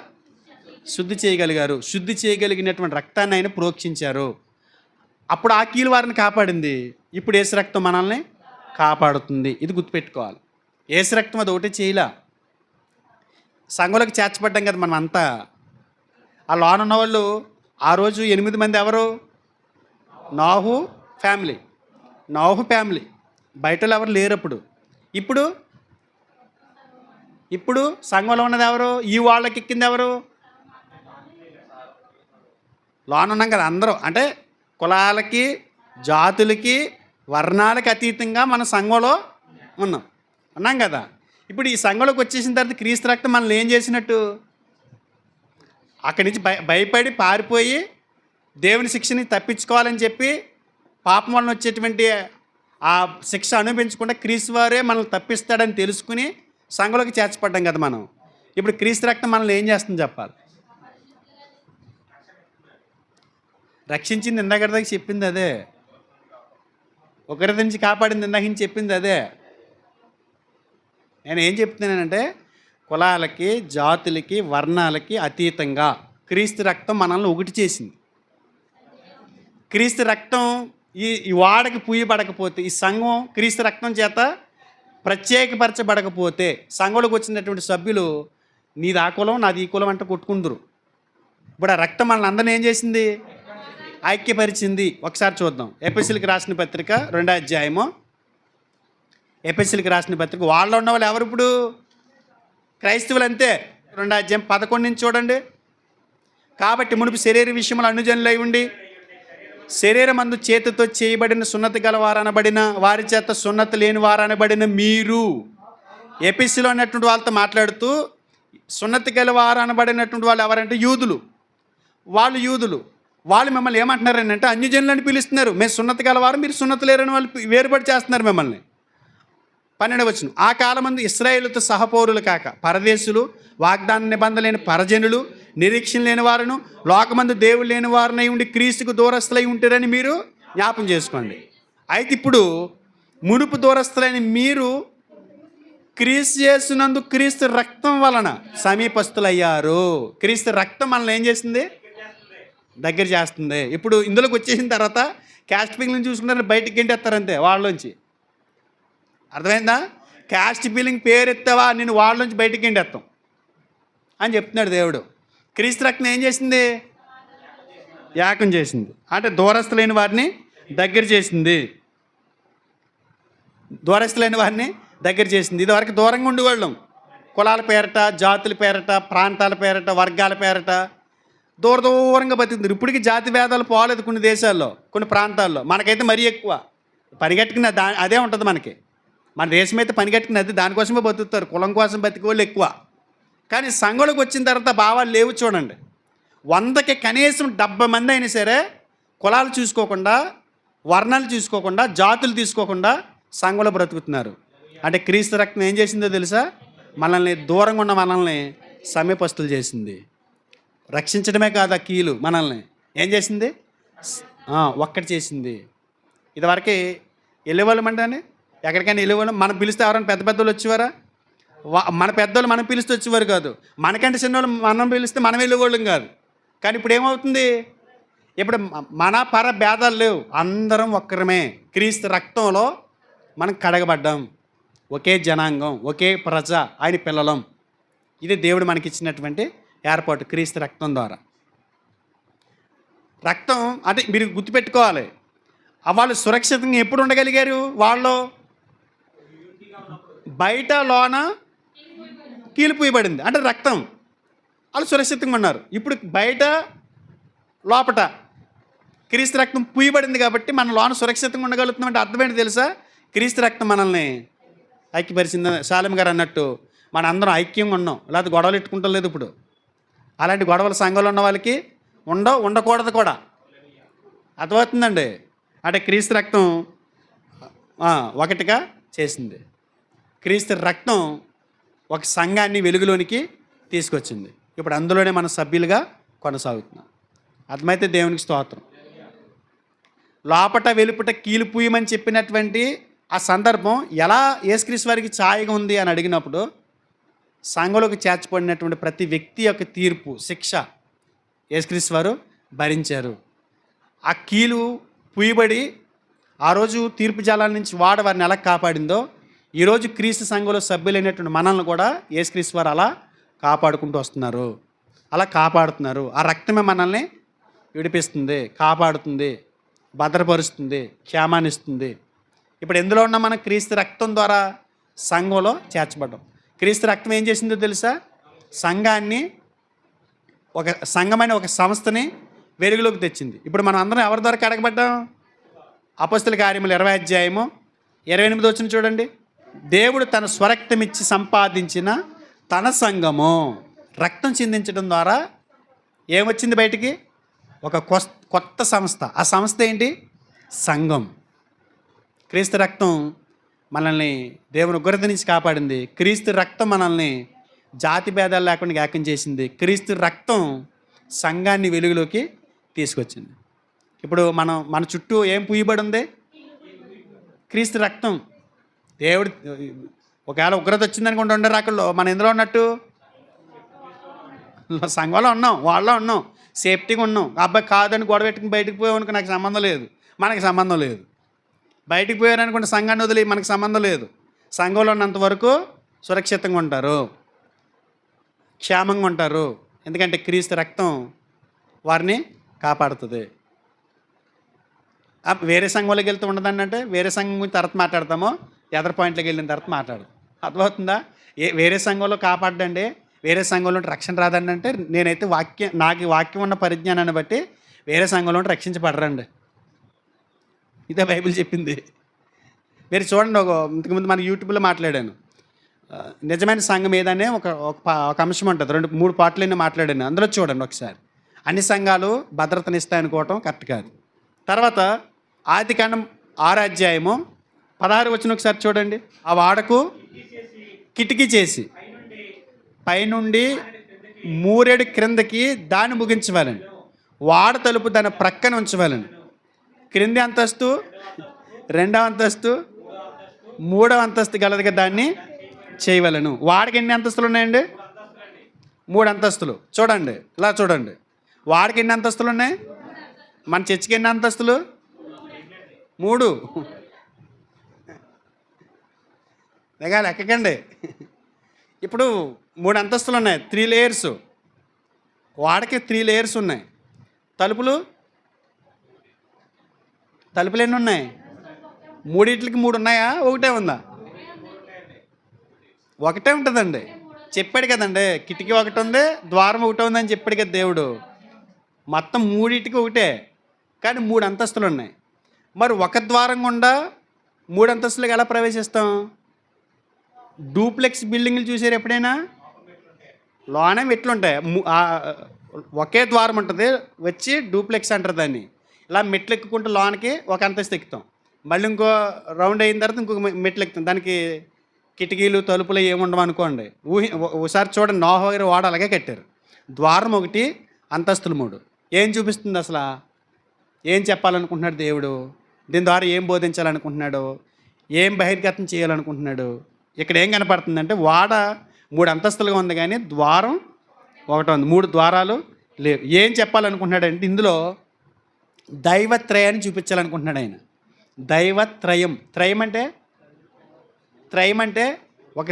శుద్ధి చేయగలిగారు. శుద్ధి చేయగలిగినటువంటి రక్తాన్ని ఆయన ప్రోక్షించారు. అప్పుడు ఆ కీలు వారిని కాపాడింది. ఇప్పుడు యేసు రక్తం మనల్ని కాపాడుతుంది. ఇది గుర్తుపెట్టుకోవాలి. యేసు రక్తం అది ఒకటే చేయలా. సంఘంలోకి చేర్చబడ్డాం కదా మనం అంతా. ఆ లోన్ ఉన్న వాళ్ళు ఆ రోజు 8 మంది ఎవరు? నోహు ఫ్యామిలీ. బయటలో ఎవరు లేరు అప్పుడు. ఇప్పుడు సంఘంలో ఉన్నది ఎవరు? ఈ వాళ్ళకి ఎక్కింది ఎవరు? లోన్ ఉన్నాం కదా అందరూ. అంటే కులాలకి, జాతులకి, వర్ణాలకి అతీతంగా మన సంఘంలో ఉన్నాం కదా. ఇప్పుడు ఈ సంఘంలోకి వచ్చేసిన తర్వాత క్రీస్తు రక్తం మనల్ని ఏం చేసినట్టు? అక్కడి నుంచి భయపడి పారిపోయి దేవుని శిక్షని తప్పించుకోవాలని చెప్పి పాపం వలన వచ్చేటువంటి ఆ శిక్ష అనుభవించకుండా క్రీస్తు వారే మనల్ని తప్పిస్తాడని తెలుసుకుని సంఘంలోకి చేర్చబడ్డాం కదా మనం. ఇప్పుడు క్రీస్తు రక్తం మనల్ని ఏం చేస్తుంది చెప్పాలి? రక్షించింది ఇందాక దాకా చెప్పింది అదే. ఒకరి నుంచి కాపాడింది ఇందాక నుంచి చెప్పింది అదే. నేను ఏం చెప్తున్నానంటే కులాలకి, జాతులకి, వర్ణాలకి అతీతంగా క్రీస్తు రక్తం మనల్ని ఒకటి చేసింది. క్రీస్తు రక్తం ఈ వాడకి పూయబడకపోతే, ఈ సంఘం క్రీస్తు రక్తం చేత ప్రత్యేకపరచబడకపోతే సంఘంలోకి వచ్చినటువంటి సభ్యులు నీది ఆ కులం, నాది ఈ కులం అంటే కొట్టుకుందరు. ఇప్పుడు ఆ రక్తం మనల్ని అందరినీ ఏం చేసింది? ఐక్యపరిచింది. ఒకసారి చూద్దాం. ఎఫెసీయులకు రాసిన పత్రిక 2వ అధ్యాయము. ఎఫెసీయులకు రాసిన పత్రిక. వాళ్ళలో ఉన్న వాళ్ళు ఎవరు? ఇప్పుడు క్రైస్తవులు అంతే. 2వ అధ్యాయం 11 నుంచి చూడండి. కాబట్టి మునుపు శరీర విషయంలో అనుజనులై ఉండి శరీరమందు చేతితో చేయబడిన సున్నతి గలవారనబడిన వారి చేత సున్నతి లేని వారనబడిన మీరు. ఎఫెసీలో ఉన్నటువంటి వాళ్ళతో మాట్లాడుతూ సున్నతి గలవారనబడినటువంటి వాళ్ళు ఎవరంటే యూదులు. వాళ్ళు మిమ్మల్ని ఏమంటున్నారు అంటే అన్యజనులని పిలుస్తున్నారు. మేము సున్నతి గలవారు, మీరు సున్నతి లేరని వాళ్ళు వేరుపడి చేస్తున్నారు మిమ్మల్ని. 12వ వచనం. ఆ కాలమందు ఇశ్రాయేలుతో సహపౌరులు కాక పరదేశులు, వాగ్దాన నిబంధన లేని పరజనులు, నిరీక్షణ లేని వారును, లోకమందు దేవుడు లేని వారినై ఉండి క్రీస్తుకు దూరస్తులై ఉంటారని మీరు జ్ఞాపం చేసుకోండి. అయితే ఇప్పుడు మునుపు దూరస్తులైన మీరు క్రీస్తు యేసునందు క్రీస్తు రక్తం వలన సమీపస్తులయ్యారు. క్రీస్తు రక్తం మనల్ని ఏం చేస్తుంది? దగ్గర చేస్తుంది. ఇప్పుడు ఇందులోకి వచ్చేసిన తర్వాత క్యాస్ట్ ఫీలింగ్ చూసుకుంటారు, బయటికి గెంటేస్తారంతే వాళ్ళలోంచి. అర్థమైందా? క్యాస్ట్ ఫీలింగ్ పేరు ఎత్తావా నేను వాళ్ళలోంచి బయటికి గెంటేస్తాం అని చెప్తున్నాడు దేవుడు. క్రీస్తు రక్తం ఏం చేసింది? ఏకం చేసింది. అంటే దూరస్తులైన వారిని దగ్గర చేసింది. ఇదివరకు దూరంగా ఉండేవాళ్ళం. కులాల పేరట, జాతుల పేరట, ప్రాంతాల పేరట, వర్గాల పేరట దూరంగా బతుకుతుంది. ఇప్పటికీ జాతి భేదాలు పోలేదు కొన్ని దేశాల్లో, కొన్ని ప్రాంతాల్లో. మనకైతే మరీ ఎక్కువ పనిగట్టుకున్న అదే ఉంటుంది మనకి. మన దేశం అయితే పనిగట్టుకున్నది దానికోసమే బతుకుతారు. కులం కోసం బతికే వాళ్ళు ఎక్కువ. కానీ సంఘంలోకి వచ్చిన తర్వాత భావాలు లేవు. చూడండి, 100కి కనీసం 70 మంది అయినా సరే కులాలు చూసుకోకుండా, వర్ణాలు చూసుకోకుండా, జాతులు తీసుకోకుండా సంఘంలో బ్రతుకుతున్నారు. అంటే క్రీస్తు రక్తం ఏం చేసిందో తెలుసా? మనల్ని దూరంగా ఉన్న మనల్ని సమీపస్తులు చేసింది. రక్షించడమే కాదు, ఆ కీలు మనల్ని ఏం చేసింది? ఒక్కటి చేసింది. ఇదివరకు వెళ్ళేవాళ్ళమంటే ఎక్కడికైనా వెళ్ళేవాళ్ళం. మనం పిలిస్తే ఎవరైనా పెద్ద పెద్దోళ్ళు వచ్చేవారా? మన పెద్దోళ్ళు మనం పిలిస్తే వచ్చేవారు కాదు. మనకంటే చిన్నోళ్ళు మనం పిలిస్తే మనం వెళ్ళేవాళ్ళం కాదు. కానీ ఇప్పుడు ఏమవుతుంది? ఇప్పుడు మన పర భేదాలు లేవు, అందరం ఒక్కరమే. క్రీస్తు రక్తంలో మనం కడగబడ్డాం. ఒకే జనాంగం, ఒకే ప్రజ, ఆయన పిల్లలం. ఇది దేవుడు మనకిచ్చినటువంటి ఏర్పాటు క్రీస్తు రక్తం ద్వారా. రక్తం అదే మీరు గుర్తుపెట్టుకోవాలి. వాళ్ళు సురక్షితంగా ఎప్పుడు ఉండగలిగారు? వాళ్ళు బయట లోన కీలిపోయబడింది అంటే రక్తం, వాళ్ళు సురక్షితంగా ఉన్నారు. ఇప్పుడు బయట లోపట క్రీస్తు రక్తం పూయబడింది కాబట్టి మన లోన సురక్షితంగా ఉండగలుగుతున్నాం. అంటే అర్థం ఏంటి తెలుసా? క్రీస్తు రక్తం మనల్ని ఐక్యపరిచింది. సాలెం గారు అన్నట్టు మన అందరం ఐక్యంగా ఉన్నాం, లేకపోతే గొడవలు పెట్టుకుంటాం లేదు. ఇప్పుడు అలాంటి గొడవలు సంఘంలో ఉన్న వాళ్ళకి ఉండకూడదు కూడా. అర్థమవుతుందండి? అంటే క్రీస్తు రక్తం ఒకటిగా చేసింది. క్రీస్తు రక్తం ఒక సంఘాన్ని వెలుగులోనికి తీసుకొచ్చింది. ఇప్పుడు అందులోనే మన సభ్యులుగా కొనసాగుతున్నాం. అర్థమైతే దేవునికి స్తోత్రం. లోపట వెలుపట కీలిపూయమని చెప్పినటువంటి ఆ సందర్భం ఎలా యేసుక్రీస్తు వారికి ఛాయగా ఉంది అని అడిగినప్పుడు, సంఘంలోకి చేర్చబడినటువంటి ప్రతి వ్యక్తి యొక్క తీర్పు, శిక్ష యేసుక్రీస్తు వారు భరించారు. ఆ కీలు పూయబడి ఆ రోజు తీర్పు జాలాల నుంచి వారిని ఎలా కాపాడిందో, ఈరోజు క్రీస్తు సంఘంలో సభ్యులైనటువంటి మనల్ని కూడా యేసుక్రీస్తు వారు అలా కాపాడుకుంటూ వస్తున్నారు, అలా కాపాడుతున్నారు. ఆ రక్తమే మనల్ని విడిపిస్తుంది, కాపాడుతుంది, భద్రపరుస్తుంది, క్షేమాన్ని ఇస్తుంది. ఇప్పుడు ఎందులో ఉన్నాం? మనం క్రీస్తు రక్తం ద్వారా సంఘంలో చేర్చబడ్డాం. క్రీస్తు రక్తం ఏం చేసిందో తెలుసా? సంఘాన్ని, ఒక సంఘమైన ఒక సంస్థని వెలుగులోకి తెచ్చింది. ఇప్పుడు మనం అందరం ఎవరి ద్వారా కడగబడ్డాం? అపొస్తలుల కార్యములు 20 చూడండి. దేవుడు తన స్వరక్తం ఇచ్చి సంపాదించిన తన సంఘము రక్తం చిందించడం ద్వారా ఏమొచ్చింది బయటికి? ఒక కొత్త సంస్థ. ఆ సంస్థ ఏంటి? సంఘం. క్రీస్తు రక్తం మనల్ని దేవుని ఉగ్రత నుంచి కాపాడింది. క్రీస్తు రక్తం మనల్ని జాతి భేదాలు లేకుండా ఏకం చేసింది. క్రీస్తు రక్తం సంఘాన్ని వెలుగులోకి తీసుకొచ్చింది. ఇప్పుడు మన చుట్టూ ఏం పూయబడి ఉంది? క్రీస్తు రక్తం. దేవుడు ఒకవేళ ఉగ్రత వచ్చిందనుకుంటూ ఉండరు అక్కడ మనం ఎందులో ఉన్నట్టు? సంఘంలో ఉన్నాం, వాళ్ళలో ఉన్నాం, సేఫ్టీగా ఉన్నాం. అబ్బాయి కాదని గొడవ పెట్టుకుని బయటకు పోయామనుకో నాకు సంబంధం లేదు, మనకి సంబంధం లేదు. బయటికి పోయారనుకుంటే సంఘాన్ని వదిలి మనకి సంబంధం లేదు. సంఘంలో ఉన్నంత వరకు సురక్షితంగా ఉంటారు, క్షేమంగా ఉంటారు. ఎందుకంటే క్రీస్తు రక్తం వారిని కాపాడుతుంది. వేరే సంఘంలోకి వెళ్తూ ఉండదండి. అంటే వేరే సంఘం గురించి తర్వాత మాట్లాడతామో, ఎదర్ పాయింట్లోకి వెళ్ళిన తర్వాత మాట్లాడదాం. అర్థమవుతుందా? వేరే సంఘంలో కాపాడండి, వేరే సంఘంలో రక్షణ రాదండి అంటే నేనైతే నాకు వాక్యం ఉన్న పరిజ్ఞానాన్ని బట్టి వేరే సంఘంలో రక్షించబడరండి. ఇదే బైబిల్ చెప్పింది. మీరు చూడండి, ఇంతకుముందు మన యూట్యూబ్లో మాట్లాడాను, నిజమైన సంఘం ఏదనే ఒక అంశం ఉంటుంది. 2-3 పాటలన్నీ మాట్లాడాను. అందులో చూడండి ఒకసారి. అన్ని సంఘాలు భద్రతనిస్తాయనుకోవటం కరెక్ట్ కాదు. తర్వాత ఆదికాండం 6:16 ఒకసారి చూడండి. ఆ వాడకు కిటికీ చేసి పైనుండి 3 క్రిందకి దాన్ని ముగించవాలని, వాడ తలుపు దాని ప్రక్కన ఉంచవాలని. క్రింది అంతస్తు, 2వ అంతస్తు, 3వ అంతస్తు గలదిగా దాన్ని చేయవలను. వాడికి ఎన్ని అంతస్తులు ఉన్నాయండి? 3 అంతస్తులు. చూడండి, ఇలా చూడండి. వాడికి ఎన్ని అంతస్తులు ఉన్నాయి? మన చర్చికి ఎన్ని అంతస్తులు? 3. దిగాలి, ఎక్కకండి. ఇప్పుడు 3 అంతస్తులు ఉన్నాయి, 3 లేయర్స్. వాడికి 3 లేయర్స్ ఉన్నాయి. తలుపులు ఎన్ని ఉన్నాయి? 3 ఉన్నాయా? ఒకటే ఉందా? ఒకటే ఉంటుందండి. చెప్పాడు కదండి, కిటికీ ఒకటి ఉంది, ద్వారం ఒకటే ఉందని చెప్పాడు కదా దేవుడు. మొత్తం 3 ఒకటే, కానీ 3 అంతస్తులు ఉన్నాయి. మరి ఒక ద్వారం గుండా 3 అంతస్తులకు ఎలా ప్రవేశిస్తాం? డూప్లెక్స్ బిల్డింగ్లు చూసారు ఎప్పుడైనా? లోనే మెట్లుంటాయి, ఒకే ద్వారం ఉంటుంది, వచ్చి డూప్లెక్స్ అంటారు దాన్ని. ఇలా మెట్లు ఎక్కుకుంటూ లోనికి ఒక అంతస్తు ఎక్కుతాం, మళ్ళీ ఇంకో రౌండ్ అయిన తర్వాత ఇంకొక మెట్లు ఎక్కుతాం. దానికి కిటికీలు తలుపులు ఏముండవు అనుకోండి. ఒకసారి చూడండి, నోహ గారు వాడ అలాగే కట్టారు. ద్వారం 1, అంతస్తులు 3. ఏం చూపిస్తుంది అసలు? ఏం చెప్పాలనుకుంటున్నాడు దేవుడు? దీని ద్వారా ఏం బోధించాలనుకుంటున్నాడు? ఏం బహిర్గతం చేయాలనుకుంటున్నాడు? ఇక్కడ ఏం కనపడుతుందంటే వాడ 3 అంతస్తులుగా ఉంది కానీ ద్వారం ఒకటి ఉంది, 3 ద్వారాలు లేవు. ఏం చెప్పాలనుకుంటున్నాడంటే ఇందులో దైవత్రయాన్ని చూపించాలనుకుంటున్నాడు ఆయన. దైవత్రయం. త్రయం అంటే ఒక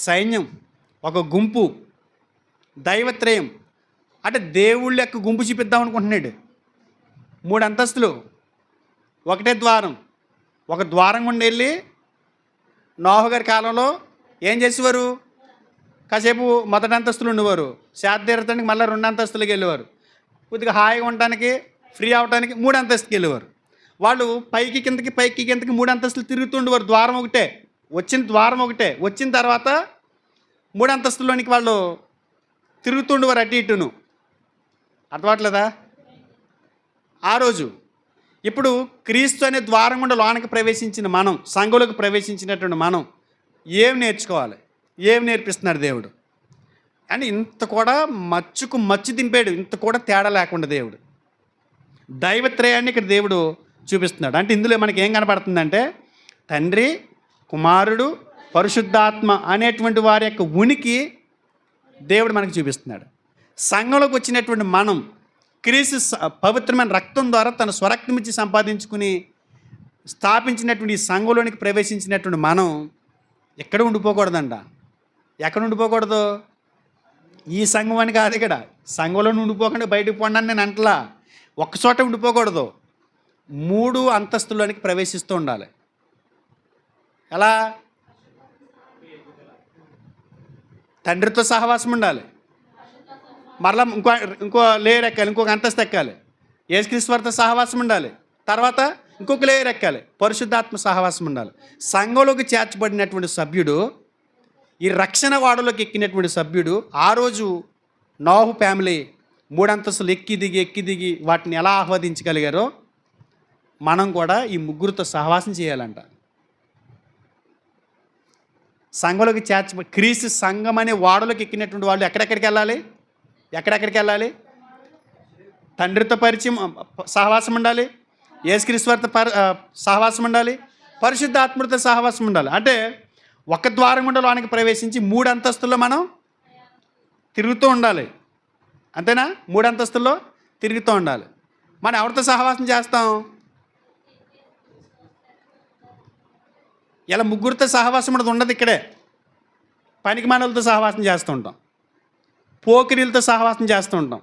సైన్యం, ఒక గుంపు. దైవత్రయం అంటే దేవుళ్ళ యొక్క గుంపు చూపిద్దాం అనుకుంటున్నాడు. 3 అంతస్తులు, ఒకటే ద్వారం. ఒక ద్వారం గుండా వెళ్ళి నోహు గారి కాలంలో ఏం చేసేవారు? కాసేపు మొదటి అంతస్తులు ఉండేవారు, శాద తీరటానికి మళ్ళీ 2 అంతస్తులకి వెళ్ళేవారు, కొద్దిగా హాయిగా ఉండటానికి ఫ్రీ అవడానికి 3 అంతస్తుకి వెళ్ళేవారు. వాళ్ళు పైకి కిందకి 3 అంతస్తులు తిరుగుతుండేవారు. ద్వారం ఒకటే, వచ్చిన తర్వాత 3 అంతస్తుల్లోనికి వాళ్ళు తిరుగుతుండేవారు అటు ఇటును. అర్థమవట్లేదా? ఆ రోజు. ఇప్పుడు క్రీస్తు అనే ద్వారం గుండా లోనకి ప్రవేశించిన మనం, సంఘంలోకి ప్రవేశించినటువంటి మనం ఏం నేర్చుకోవాలి? ఏం నేర్పిస్తున్నాడు దేవుడు అని ఇంత కూడా మచ్చు దింపాడు. ఇంత కూడా తేడా లేకుండా దేవుడు దైవత్రయాన్ని ఇక్కడ దేవుడు చూపిస్తున్నాడు. అంటే ఇందులో మనకి ఏం కనపడుతుందంటే తండ్రి, కుమారుడు, పరిశుద్ధాత్మ అనేటువంటి వారి యొక్క ఉనికి దేవుడు మనకు చూపిస్తున్నాడు. సంఘంలోకి వచ్చినటువంటి మనం క్రీస్తు పవిత్రమైన రక్తం ద్వారా తన స్వరక్తం ఇచ్చి సంపాదించుకుని స్థాపించినటువంటి ఈ సంఘంలోనికి ప్రవేశించినటువంటి మనం ఎక్కడ ఉండిపోకూడదంట. ఎక్కడ ఉండిపోకూడదు? ఈ సంఘం అని కాదు, ఇక్కడ సంఘంలో ఉండిపోకుండా బయటకు పోండి నేను అంటలా. ఒక్కచోట ఉండిపోకూడదు, 3 అంతస్తుల్లోనికి ప్రవేశిస్తూ ఉండాలి. ఎలా? తండ్రితో సహవాసం ఉండాలి, మరలా ఇంకో లేయర్ ఎక్కాలి, ఇంకొక అంతస్తు ఎక్కాలి. యేసుక్రీస్తు వారితో సహవాసం ఉండాలి, తర్వాత ఇంకొక లేయర్ ఎక్కాలి, పరిశుద్ధాత్మ సహవాసం ఉండాలి. సంఘంలోకి చేర్చబడినటువంటి సభ్యుడు, ఈ రక్షణ వాడలోకి ఎక్కినటువంటి సభ్యుడు, ఆ రోజు నోహు ఫ్యామిలీ 3 అంతస్తులు ఎక్కి దిగి వాటిని ఎలా ఆహ్వాదించగలిగారో మనం కూడా ఈ ముగ్గురితో సహవాసం చేయాలంట. సంఘంలోకి క్రీస్తు సంఘం అనే వాడలోకి ఎక్కినటువంటి వాళ్ళు ఎక్కడెక్కడికి వెళ్ళాలి? తండ్రితో పరిచయం సహవాసం ఉండాలి, యేసుక్రీస్తు వారితో సహవాసం ఉండాలి, పరిశుద్ధాత్మతో సహవాసం ఉండాలి. అంటే ఒక ద్వారం గుండా లోనికి ప్రవేశించి 3 అంతస్తుల్లో మనం తిరుగుతూ ఉండాలి. అంతేనా? 3 అంతస్తుల్లో తిరుగుతూ ఉండాలి. మనం ఎవరితో సహవాసం చేస్తాం? ఇలా ముగ్గురితో సహవాసం ఉండదు ఇక్కడే. పనికి మనలతో సహవాసం చేస్తూ ఉంటాం, పోకిరీలతో సహవాసం చేస్తూ ఉంటాం,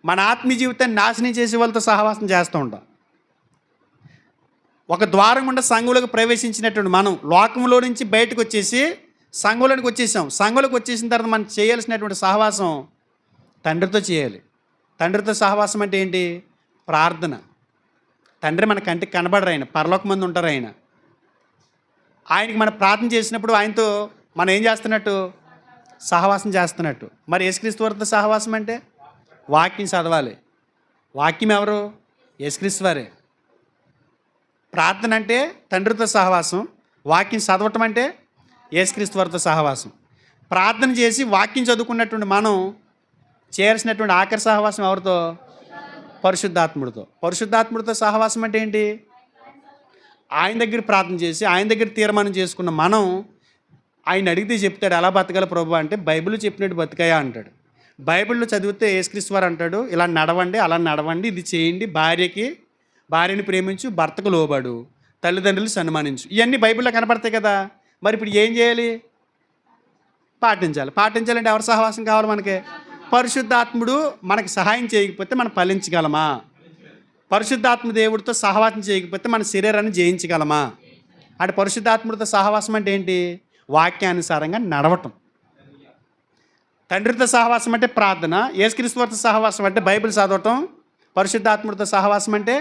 మన ఆత్మీయ జీవితాన్ని నాశనం చేసే వాళ్ళతో సహవాసం చేస్తూ ఉంటాం. ఒక ద్వారం గుండా సంఘంలోకి ప్రవేశించినటువంటి మనం లోకంలో నుంచి బయటకు వచ్చేసి సంఘంలోకి వచ్చేసాం. సంఘంలోకి వచ్చేసిన తర్వాత మనం చేయాల్సినటువంటి సహవాసం తండ్రితో చేయాలి. తండ్రితో సహవాసం అంటే ఏంటి? ప్రార్థన. తండ్రి మన కంటికి కనబడరు, ఆయన పరలోకమందు ఉంటారు. ఆయనకి మనం ప్రార్థన చేసినప్పుడు ఆయనతో మనం ఏం చేస్తున్నట్టు? సహవాసం చేస్తున్నట్టు. మరి యేసుక్రీస్తు వారితో సహవాసం అంటే వాక్యం చదవాలి. వాక్యం ఎవరు? యేసుక్రీస్తు వారే. ప్రార్థన అంటే తండ్రితో సహవాసం, వాక్యం చదవటం అంటే యేసుక్రీస్తు వారితో సహవాసం. ప్రార్థన చేసి వాక్యం చదువుకున్నటువంటి మనం చేయాల్సినటువంటి ఆఖరి సహవాసం ఎవరితో? పరిశుద్ధాత్ముడితో. పరిశుద్ధాత్ముడితో సహవాసం అంటే ఏంటి? ఆయన దగ్గర ప్రార్థన చేసి ఆయన దగ్గర తీర్మానం చేసుకున్న మనం ఆయన అడిగితే చెప్తాడు ఎలా బతకాలి ప్రభు అంటే బైబిల్ చెప్పినట్టు బతికాయా అంటాడు. బైబిల్లో చదివితే యేసుక్రీస్తు వారు అంటాడు ఇలా నడవండి, అలా నడవండి, ఇది చేయండి, భార్యని ప్రేమించు, భర్తకు లోబడు, తల్లిదండ్రులు సన్మానించు. ఇవన్నీ బైబిల్లో కనపడతాయి కదా. మరి ఇప్పుడు ఏం చేయాలి? పాటించాలంటే ఎవరి సహవాసం కావాలి మనకి? పరిశుద్ధాత్ముడు మనకి సహాయం చేయకపోతే మనం ఫలించగలమా? పరిశుద్ధాత్మ దేవుడితో సహవాసం చేయకపోతే మన శరీరాన్ని జయించగలమా? అంటే పరిశుద్ధాత్ముడితో సహవాసం అంటే ఏంటి? వాక్యానుసారంగా నడవటం. తండ్రితో సహవాసం అంటే ప్రార్థన, యేసుక్రీస్తు వారితో సహవాసం అంటే బైబిల్ చదవటం, పరిశుద్ధాత్ముడితో సహవాసం అంటే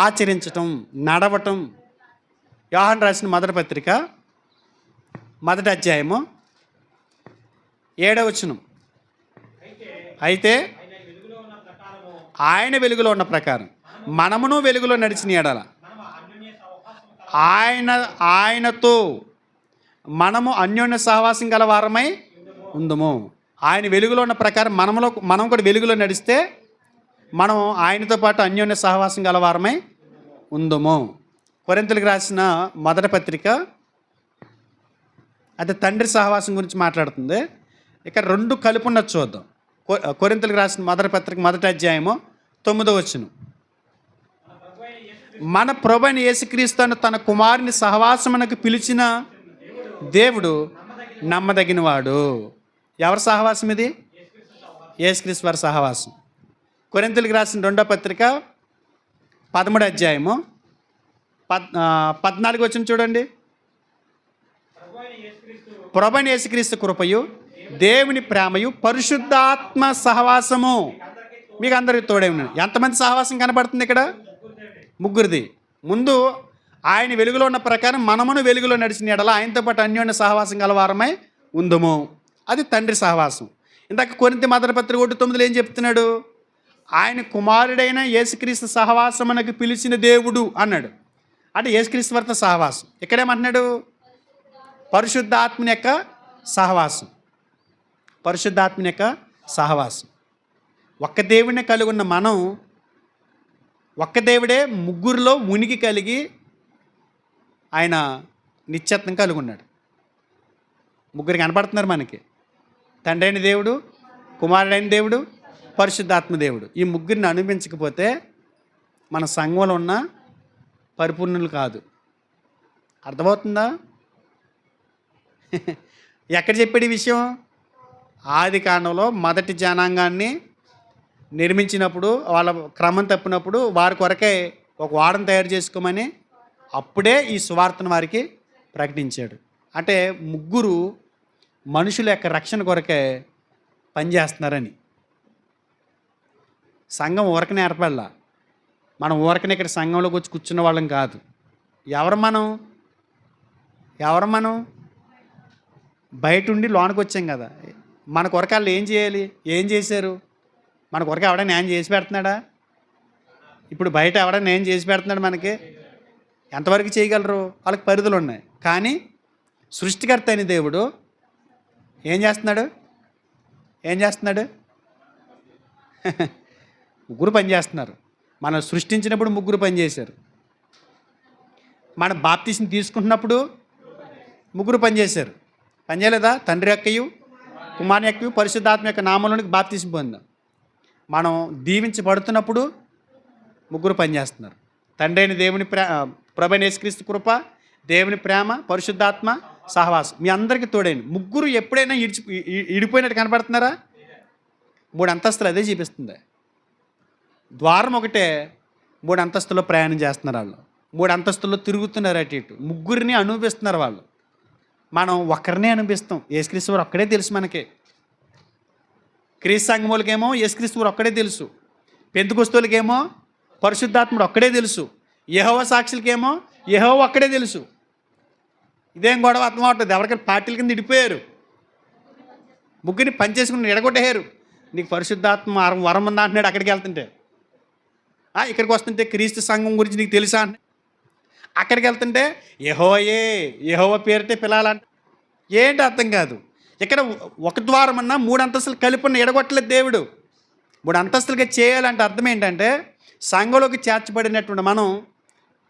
ఆచరించటం, నడవటం. యోహాను రాసిన మొదటి పత్రిక 1వ అధ్యాయము 7వ వచనం. అయితే ఆయన వెలుగులో ఉన్న ప్రకారం మనమును వెలుగులో నడిచిన ఎడల ఆయనతో మనము అన్యోన్య సహవాసం గల వారమై ఉందము. ఆయన వెలుగులో ఉన్న ప్రకారం మనం కూడా వెలుగులో నడిస్తే మనం ఆయనతో పాటు అన్యోన్య సహవాసం గల వారమై ఉందము. కొరింథీయులకు రాసిన మొదటి పత్రిక అది తండ్రి సహవాసం గురించి మాట్లాడుతుంది. ఇక్కడ రెండు కలిపి ఉన్నది చూద్దాం. కొరింథీయులకు రాసిన మొదటి పత్రిక మొదటి అధ్యాయము 9వ వచనం. మన ప్రభువైన యేసుక్రీస్తును తన కుమారుని సహవాసమునకు పిలిచిన దేవుడు నమ్మదగినవాడు. ఎవరి సహవాసం ఇది? యేసుక్రీస్తు వారి సహవాసం. కొరింథీయులకు రాసిన రెండో పత్రిక 13వ అధ్యాయము 14వ వచనం చూడండి. ప్రభువైన యేసుక్రీస్తు కృపయు దేవుని ప్రేమయు పరిశుద్ధాత్మ సహవాసము మీకు అందరికి తోడే ఉన్నాడు. ఎంతమంది సహవాసం కనబడుతుంది ఇక్కడ? ముగ్గురిది. ముందు ఆయన వెలుగులో ఉన్న ప్రకారం మనమును వెలుగులో నడిచిన ఎడల ఆయనతో పాటు అన్యోన్య సహవాసం గలవారమై ఉందము. అది తండ్రి సహవాసం. ఇందాక కొరింథీ మొదటి పత్రిక 1:9 ఏం చెప్తున్నాడు? ఆయన కుమారుడైన యేసుక్రీస్తు సహవాసమునకు పిలిచిన దేవుడు అన్నాడు. అంటే యేసుక్రీస్తు వారితో సహవాసం. ఇక్కడేమంటున్నాడు? పరిశుద్ధాత్మని యొక్క సహవాసం. పరిశుద్ధాత్మని యొక్క సహవాసం. ఒక్క దేవుడిని కలిగి ఉన్న మనం ఒక్క దేవుడే ముగ్గురిలో ఉనికి కలిగి ఆయన నిత్యత్వం కలిగి ఉన్నాడు. ముగ్గురు కనపడుతున్నారు మనకి. తండ్రి అయిన దేవుడు, కుమారుడైన దేవుడు, పరిశుద్ధాత్మ దేవుడు. ఈ ముగ్గురిని అనిపించకపోతే మన సంఘంలో ఉన్న పరిపూర్ణులు కాదు. అర్థమవుతుందా? ఎక్కడ చెప్పాడు ఈ విషయం? ఆది కాండంలో మొదటి జనాంగాన్ని నిర్మించినప్పుడు, వాళ్ళ క్రమం తప్పినప్పుడు వారి కొరకే ఒక వాడను తయారు చేసుకోమని అప్పుడే ఈ సువార్తను వారికి ప్రకటించాడు. అంటే ముగ్గురు మనుషుల యొక్క రక్షణ కొరకే పనిచేస్తున్నారని. సంఘం ఊరకనే ఏర్పడలా. మనం ఊరకనే ఇక్కడ సంఘంలోకి వచ్చి కూర్చున్న వాళ్ళం కాదు. ఎవరు మనం బయట ఉండి లోనికి వచ్చాం కదా. మన కొరకు వాళ్ళు ఏం చేయాలి? ఏం చేశారు? మన కొరకు ఎవడైనా న్యాయం చేసి పెడుతున్నాడా? ఇప్పుడు బయట ఎవడైనా న్యాయం చేసి పెడుతున్నాడు మనకి? ఎంతవరకు చేయగలరు? వాళ్ళకి పరిధులు ఉన్నాయి. కానీ సృష్టికర్త అయిన దేవుడు ఏం చేస్తున్నాడు? ముగ్గురు పని చేస్తున్నారు. మనం సృష్టించినప్పుడు ముగ్గురు పని చేశారు. మన బాప్తిస్ని తీసుకుంటున్నప్పుడు ముగ్గురు పని చేశారు. పని చేయలేదా? తండ్రి యొక్కయు, కుమారుని యొక్కయు, పరిశుద్ధాత్మ యొక్క నామంలోనికి బాప్తిస్మ పొందాం. మనం దీవించబడుతున్నప్పుడు ముగ్గురు పని చేస్తున్నారు. తండ్రి అయిన దేవుని ప్రభువైన యేసుక్రీస్తు కృప, దేవుని ప్రేమ, పరిశుద్ధాత్మ సహవాసం మీ అందరికీ తోడైంది. ముగ్గురు ఎప్పుడైనా ఇడిపోయినట్టు కనపడుతున్నారా? 3 అంతస్తులు అదే చూపిస్తుంది. ద్వారం ఒకటే 3 అంతస్తుల్లో ప్రయాణం చేస్తున్నారు వాళ్ళు. 3 అంతస్తుల్లో తిరుగుతున్నారు అటు ఇటు. ముగ్గురిని అనుభవిస్తున్నారు వాళ్ళు. మనం ఒక్కరినే అనిపిస్తాం. యేసుక్రీస్తు వారు ఒక్కడే తెలుసు మనకి. క్రీస్తు సంఘములకేమో యేసుక్రీస్తు వారు ఒక్కడే తెలుసు. పెంతెకొస్తోళ్ళకేమో పరిశుద్ధాత్ముడు ఒక్కడే తెలుసు. యెహోవా సాక్షులకేమో యెహోవా ఒక్కడే తెలుసు. ఇదేం గొడవ అర్థమవుతుంది. ఎవరికైనా పార్టీల కింద ఇడిపోయారు. ముగ్గురిని పనిచేసుకుని ఎడగొట్టేయారు. నీకు పరిశుద్ధాత్మ వరం ఉందా అంటున్నాడు. అక్కడికి వెళ్తుంటే ఇక్కడికి వస్తుంటే క్రీస్తు సంఘం గురించి నీకు తెలుసా అంటే అక్కడికి వెళ్తుంటే యెహోవా పేరిటే పిలాలంట. ఏంటి అర్థం కాదు. ఇక్కడ ఒక ద్వారం అన్నా 3 అంతస్తులు కలిపి ఉన్న ఎడగొట్టలేదు దేవుడు. 3 అంతస్తులుగా చేయాలంటే అర్థం ఏంటంటే సంఘంలోకి చేర్చబడినటువంటి మనం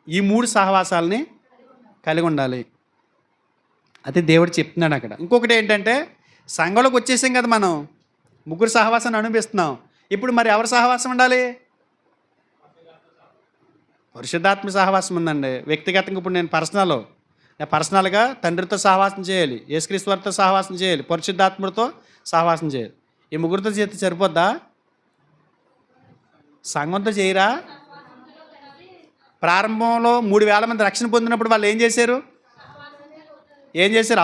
ఈ 3 సహవాసాలని కలిగి ఉండాలి. అదే దేవుడు చెప్తున్నాడు అక్కడ. ఇంకొకటి ఏంటంటే సంఘంలోకి వచ్చేసాం కదా, మనం ముగ్గురు సహవాసాన్ని అనుభవిస్తున్నాం. ఇప్పుడు మరి ఎవరి సహవాసం ఉండాలి? పరిశుద్ధాత్మ సహవాసం ఉందండి. వ్యక్తిగతంగా ఇప్పుడు నేను పర్సనల్గా తండ్రితో సహవాసం చేయాలి, యేసుక్రీస్తు వారితో సహవాసం చేయాలి, పరిశుద్ధాత్మతో సహవాసం చేయాలి. ఈ ముగ్గురితో చేస్తే సరిపోద్దా? సంఘంతో చేయరా? ప్రారంభంలో 3,000 మంది రక్షణ పొందినప్పుడు వాళ్ళు ఏం చేశారు?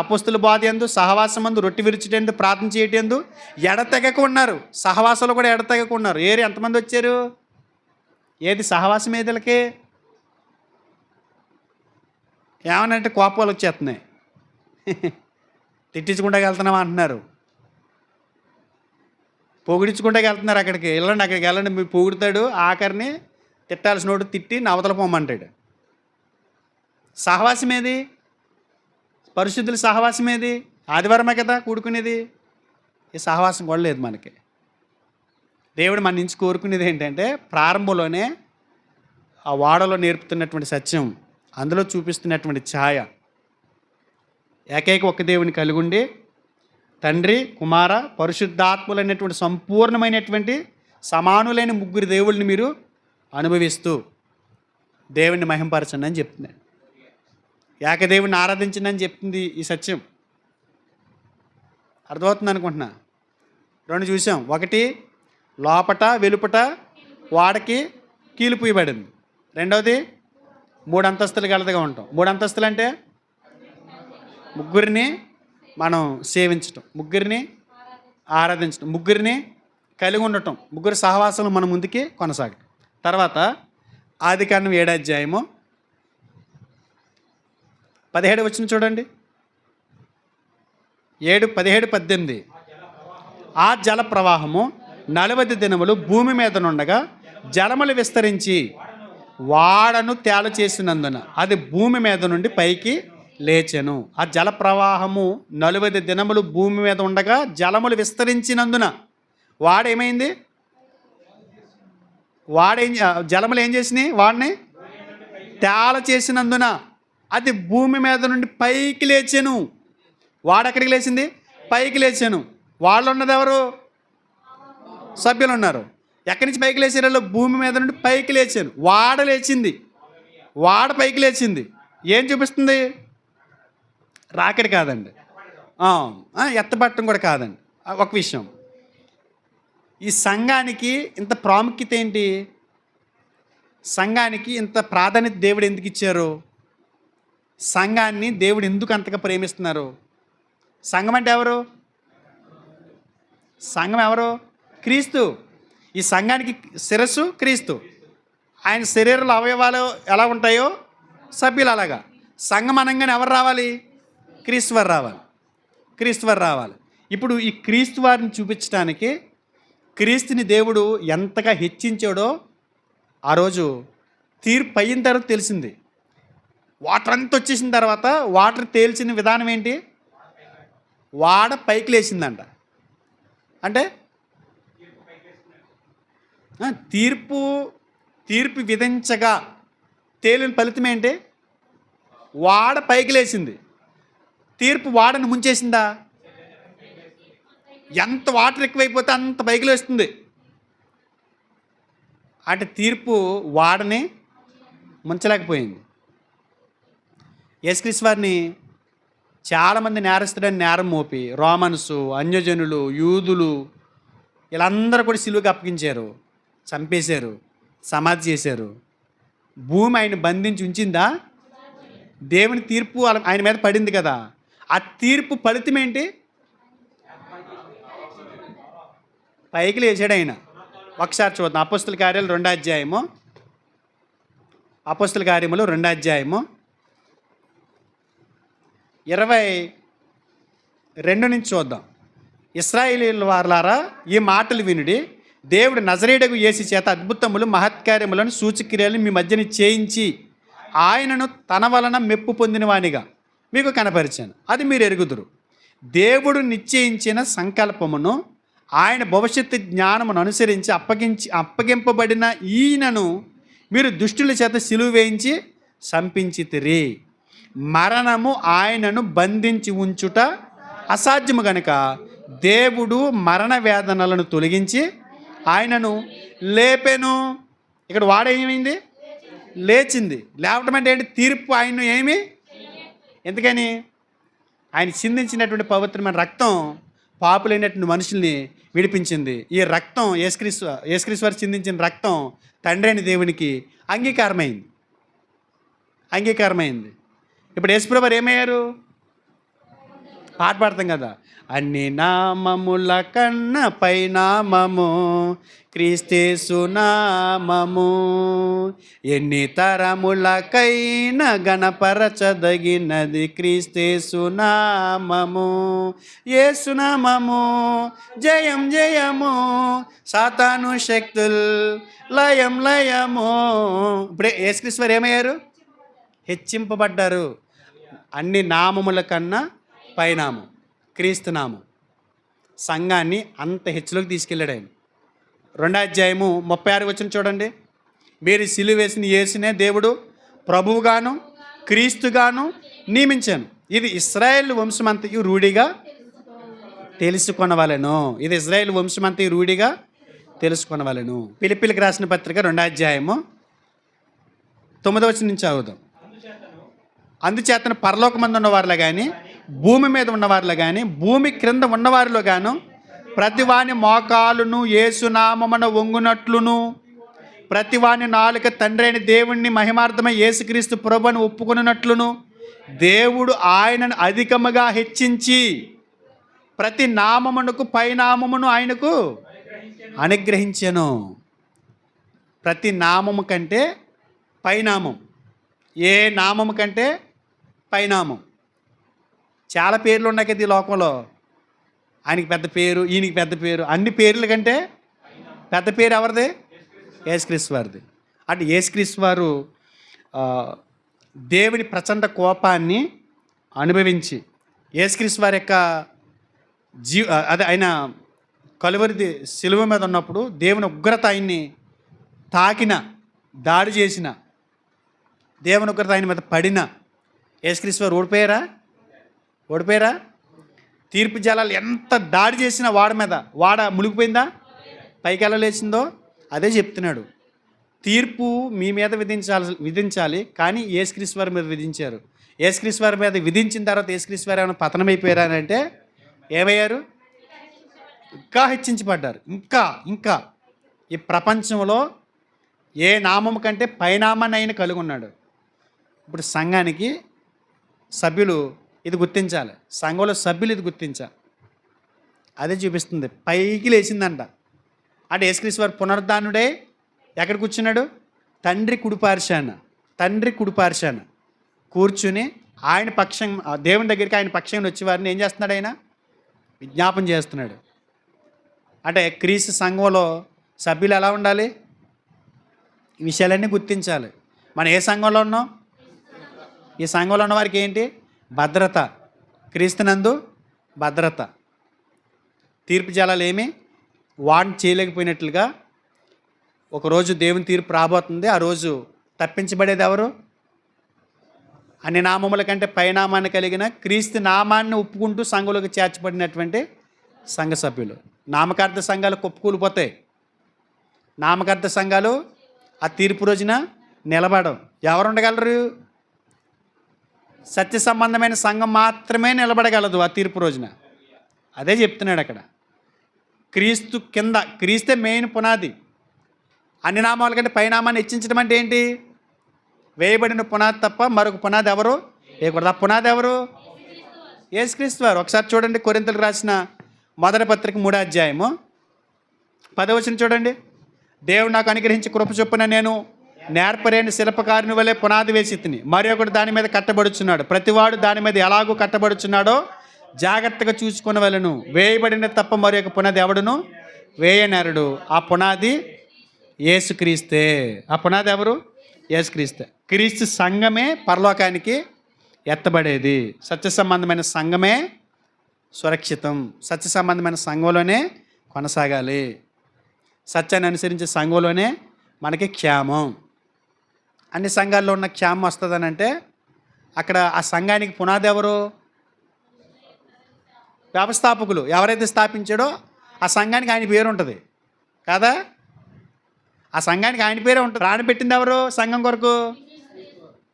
అపోస్తుల బోధ యందు, సహవాసం యందు, రొట్టె విరుచుటందు, ప్రార్థన చేయటందు ఎడతెగక ఉన్నారు. సహవాసంలో కూడా ఎడతెగక ఉన్నారు. ఎంతమంది వచ్చారు? ఏది సహవాసం? ఏదిలకి ఏమనంటే కోపాలు వచ్చేస్తున్నాయి. తిట్టించుకుంటా వెళ్తున్నాం అంటున్నారు, పొగిడించుకుంటా వెళ్తున్నారు. అక్కడికి వెళ్ళండి మీరు పొగుడుతాడు, ఆఖరిని తిట్టాల్సినోడు తిట్టి నవతల పోమంటాడు. సహవాసం ఏది? పరిశుద్ధుల సహవాసం ఏది? ఆదివారమే కదా కూడుకునేది. ఈ సహవాసం కూడా లేదు మనకి. దేవుడు మన నుంచి కోరుకునేది ఏంటంటే ప్రారంభంలోనే ఆ వాడలో నేర్పుతున్నటువంటి సత్యం, అందులో చూపిస్తున్నటువంటి ఛాయ ఏకైక ఒక దేవుని కలిగి ఉండి తండ్రి, కుమార, పరిశుద్ధాత్ములైనటువంటి సంపూర్ణమైనటువంటి సమానులైన ముగ్గురు దేవుళ్ళని మీరు అనుభవిస్తూ దేవుణ్ణి మహింపరచండి అని చెప్తుంది. ఏకదేవుని ఆరాధించండి అని చెప్తుంది ఈ సత్యం. అర్థమవుతుంది అనుకుంటున్నా. రెండు చూసాం. ఒకటి లోపట వెలుపట వాడకి కీలిపోయబడింది. రెండవది 3 అంతస్తులు గలదిగా ఉంటాం. 3 అంతస్తులు అంటే ముగ్గురిని మనం సేవించటం, ముగ్గురిని ఆరాధించటం, ముగ్గురిని కలిగి ఉండటం, ముగ్గురు సహవాసం మన ముందుకి కొనసాగటం. తర్వాత ఆదికాండం 7వ అధ్యాయము 17 వచనం చూడండి. 7, 17, 18. ఆ జల ప్రవాహము 40 దినములు భూమి మీద నుండగా జలములు విస్తరించి వాడను తేల చేసినందున అది భూమి మీద నుండి పైకి లేచెను. ఆ జల ప్రవాహము 40 దినములు భూమి మీద ఉండగా జలములు విస్తరించినందున వాడేమైంది? జలములు ఏం చేసినాయి? వాడిని తేల చేసినందున అది భూమి మీద నుండి పైకి లేచెను. వాడెక్కడికి లేచింది? పైకి లేచాను. వాళ్ళు ఉన్నది ఎవరు? సభ్యులు ఉన్నారు. ఎక్కడి నుంచి పైకి లేచారు? భూమి మీద నుండి పైకి లేచాను. వాడ లేచింది, వాడ పైకి లేచింది. ఏం చూపిస్తుంది? రాకెట్ కాదండి, ఎత్తబట్టం కూడా కాదండి. ఒక విషయం, ఈ సంఘానికి ఇంత ప్రాముఖ్యత ఏంటి? సంఘానికి ఇంత ప్రాధాన్యత దేవుడు ఎందుకు ఇచ్చారు? సంఘాన్ని దేవుడు ఎందుకు అంతగా ప్రేమిస్తున్నారు? సంఘం అంటే ఎవరు? సంఘం ఎవరు? క్రీస్తు. ఈ సంఘానికి శిరస్సు క్రీస్తు. ఆయన శరీరంలో అవయవాలు ఎలా ఉంటాయో సభ్యులు అలాగా. సంఘం అనగానే ఎవరు రావాలి? క్రీస్తు వారు రావాలి, క్రీస్తు వారు రావాలి. ఇప్పుడు ఈ క్రీస్తు వారిని చూపించడానికి క్రీస్తుని దేవుడు ఎంతగా హెచ్చించాడో ఆ రోజు తీర్పు అయిన తర్వాత తెలిసింది. వాటర్ అంతా వచ్చేసిన తర్వాత వాటర్ తేల్చిన విధానం ఏంటి? వాడ పైకి లేచిందంట. అంటే తీర్పు విధించగా తేలిన ఫలితం ఏంటి? వాడ పైకి లేచింది. తీర్పు వాడని ముంచేసిందా? ఎంత వాటర్ ఎక్కువైపోతే అంత పైకి లేస్తుంది. అంటే తీర్పు వాడని ముంచలేకపోయింది. యేసుక్రీస్తు వారిని చాలామంది నేరస్తుడని నేరం మోపి రోమన్స్, అన్యజనులు, యూదులు వీళ్ళందరూ కూడా సిలువకి అప్పగించారు, చంపేశారు, సమాధి చేశారు. భూమి ఆయన బంధించి ఉంచిందా? దేవుని తీర్పు ఆయన మీద పడింది కదా. ఆ తీర్పు ఫలితం ఏంటి? పైకి లేచాడు ఆయన. ఒకసారి చూద్దాం. అపోస్తుల కార్యాలు 2వ అధ్యాయము, అపోస్తుల కార్యములు 2వ అధ్యాయము 22 నుంచి చూద్దాం. ఇశ్రాయేలీయుల వారలారా, ఈ మాటలు వినుడి. దేవుడు నజరేయుడగు యేసు చేత అద్భుతములు, మహత్కార్యములను, సూచక్రియలను మీ మధ్యన చేయించి ఆయనను తన వలన మెప్పు పొందిన వానిగా మీకు కనపరిచాను. అది మీరు ఎరుగుదురు. దేవుడు నిశ్చయించిన సంకల్పమును ఆయన భవిష్యత్తు జ్ఞానమును అనుసరించి అప్పగింపబడిన ఈయనను మీరు దుష్టుల చేత సిలువ వేయించి చంపించితిరి. మరణము ఆయనను బంధించి ఉంచుట అసాధ్యము గనుక దేవుడు మరణ వేదనలను తొలగించి ఆయనను లేపెను. ఇక్కడ వాడేమైంది? లేచింది. లేవటం అంటే ఏంటి? తీర్పు ఆయన్ను ఏమి? ఎందుకని? ఆయన చిందించినటువంటి పవిత్రమైన రక్తం పాపులైనటువంటి మనుషుల్ని విడిపించింది. ఈ రక్తం యేసుక్రీస్తు వారు చిందించిన రక్తం తండ్రి అయిన దేవునికి అంగీకారమైంది. ఇప్పుడు యేసుప్రభు వారు ఏమయ్యారు? పాట పాడతాం కదా, అన్ని నామముల కన్న పైనామము క్రీస్తేసు నామము, ఎన్ని తరములకైన గణపరచదగినది క్రీస్తేసు నామము. యేసు నామము జయం జయము, సాతాను శక్తుల్ లయం లయము. ఇప్పుడే యేసుక్రీస్తు వారు ఏమయ్యారు? హెచ్చింపబడ్డారు. అన్ని నామముల కన్నా పైనామం క్రీస్తు నామం. సంఘాన్ని అంత హెచ్చులోకి తీసుకెళ్ళాడు ఆయన. 2వ అధ్యాయము 36 వచనం చూడండి. మీరు సిలువ వేసిన యేసునే దేవుడు ప్రభువుగాను క్రీస్తుగాను నియమించాను. ఇది ఇశ్రాయేలు వంశమంతయు రూఢిగా తెలుసుకొనవలెను. ఇది ఇశ్రాయేలు వంశమంతయు రూఢిగా తెలుసుకొనవలెను. ఫిలిప్పీలకు రాసిన పత్రిక 2వ అధ్యాయము 9వ వచనం నుంచి చదువుదాం. అందుచేతను పరలోకమందు ఉన్నవారిలో కానీ, భూమి మీద ఉన్నవారిలో కానీ, భూమి క్రింద ఉన్నవారిలో గాను ప్రతివాని మోకాలును యేసునామమున వంగునట్లును, ప్రతివాని నాలుక తండ్రి అయిన దేవుణ్ణి మహిమార్థమై యేసుక్రీస్తు ప్రభువును ఒప్పుకొనున్నట్లును దేవుడు ఆయనను అధికముగా హెచ్చించి ప్రతి నామమునకు పైనామమును ఆయనకు అనుగ్రహించెను. ప్రతి నామము కంటే పైనామం, ఏ నామము కంటే పైనామం. చాలా పేర్లు ఉన్నాయి కదా ఈ లోకంలో. ఆయనకి పెద్ద పేరు, ఈయనకి పెద్ద పేరు. అన్ని పేర్ల కంటే పెద్ద పేరు ఎవరిది? యేసుక్రీస్తు వారిది. అంటే యేసుక్రీస్తు వారు దేవుని ప్రచండ కోపాన్ని అనుభవించి, యేసుక్రీస్తు వారి యొక్క ఆయన కలువరి శిలువ మీద ఉన్నప్పుడు దేవుని ఉగ్రత ఆయన్ని తాకిన, దాడి చేసిన, దేవుని ఉగ్రత ఆయన మీద పడిన యేసుక్రీస్తు వారు ఓడిపోయారా? తీర్పు జలాలు ఎంత దాడి చేసినా వాడ మీద, వాడ మునిగిపోయిందా? పైకి ఎలా లేచిందో అదే చెప్తున్నాడు. తీర్పు మీ మీద విధించాలి, కానీ యేసుక్రీస్తు వారి మీద విధించారు. యేసుక్రీస్తు వారి మీద విధించిన తర్వాత యేసుక్రీస్తు వారు ఏమైనా పతనమైపోయారా అని అంటే ఏమయ్యారు? ఇంకా హెచ్చించబడ్డారు. ఇంకా ఈ ప్రపంచంలో ఏ నామం కంటే పైనామాన్ని ఆయన కలిగి ఉన్నాడు. ఇప్పుడు సంఘానికి సభ్యులు ఇది గుర్తించాలి, సంఘంలో సభ్యులు ఇది గుర్తించాలి. అదే చూపిస్తుంది. పైకి లేచిందంట. అంటే యేసుక్రీస్తు వారు పునరుద్ధానుడే ఎక్కడ కూర్చున్నాడు? తండ్రి కుడిపార్శాన కూర్చుని ఆయన పక్షం, దేవుని దగ్గరికి ఆయన పక్షంగా వచ్చే వారిని ఏం చేస్తున్నాడు? ఆయన విజ్ఞాపన చేస్తున్నాడు. అంటే క్రీస్తు సంఘంలో సభ్యులు ఎలా ఉండాలి? ఈ విషయాలన్నీ గుర్తించాలి. మనం ఏ సంఘంలో ఉన్నాం? ఈ సంఘంలో ఉన్న వారికి ఏంటి? భద్రత, క్రీస్తునందు భద్రత. తీర్పు జలాలు ఏమి వాడిని చేయలేకపోయినట్లుగా ఒకరోజు దేవుని తీర్పు రాబోతుంది. ఆ రోజు తప్పించబడేది ఎవరు? అన్ని నామముల కంటే పైనామాన్ని కలిగిన క్రీస్తు నామాన్ని ఒప్పుకుంటూ సంఘంలోకి చేర్చబడినటువంటి సంఘ సభ్యులు. నామకార్థ సంఘాలు కుప్పకూలిపోతాయి. నామకార్థ సంఘాలు ఆ తీర్పు రోజున నిలబడవు. ఎవరు ఉండగలరు? సత్య సంబంధమైన సంఘం మాత్రమే నిలబడగలదు ఆ తీర్పు రోజున. అదే చెప్తున్నాడు అక్కడ. క్రీస్తు కింద, క్రీస్తే మెయిన్ పునాది. అన్ని నామాల కంటే పైనామాన్ని హెచ్చించడం అంటే ఏంటి? వేయబడిన పునాది తప్ప మరొక పునాది ఎవరు వేయకూడదు. ఆ పునాది ఎవరు? యేసుక్రీస్తు వారు. ఒకసారి చూడండి, కొరింథీయులకు రాసిన మొదటి పత్రిక 3వ అధ్యాయము 10వ వచనం చూడండి. దేవుడు నాకు అనుగ్రహించి కృప చొప్పున నేను నేర్పరేని శిల్పకారుని వలె పునాది వేసి తిని, మరి ఒకడు దాని మీద కట్టబడుచున్నాడు. ప్రతివాడు దాని మీద ఎలాగూ కట్టబడుచున్నాడో జాగ్రత్తగా చూసుకొనవలెను. వేయబడిన తప్ప మరి ఒక పునాది ఎవడును వేయనేరడు. ఆ పునాది యేసుక్రీస్తే. ఆ పునాది ఎవరు? యేసుక్రీస్తే. క్రీస్తు సంఘమే పరలోకానికి ఎత్తబడేది. సత్య సంబంధమైన సంఘమే సురక్షితం. సత్య సంబంధమైన సంఘంలోనే కొనసాగాలి. సత్యాన్ని అనుసరించే సంఘంలోనే మనకి క్షేమం. అన్ని సంఘాల్లో ఉన్న క్షేమం వస్తుందని అంటే అక్కడ ఆ సంఘానికి పునాది ఎవరు? వ్యవస్థాపకులు. ఎవరైతే స్థాపించాడో ఆ సంఘానికి ఆయన పేరు ఉంటుంది కదా. ఆ సంఘానికి ఆయన పేరే ఉంటుంది. రాని పెట్టింది ఎవరు? సంఘం కొరకు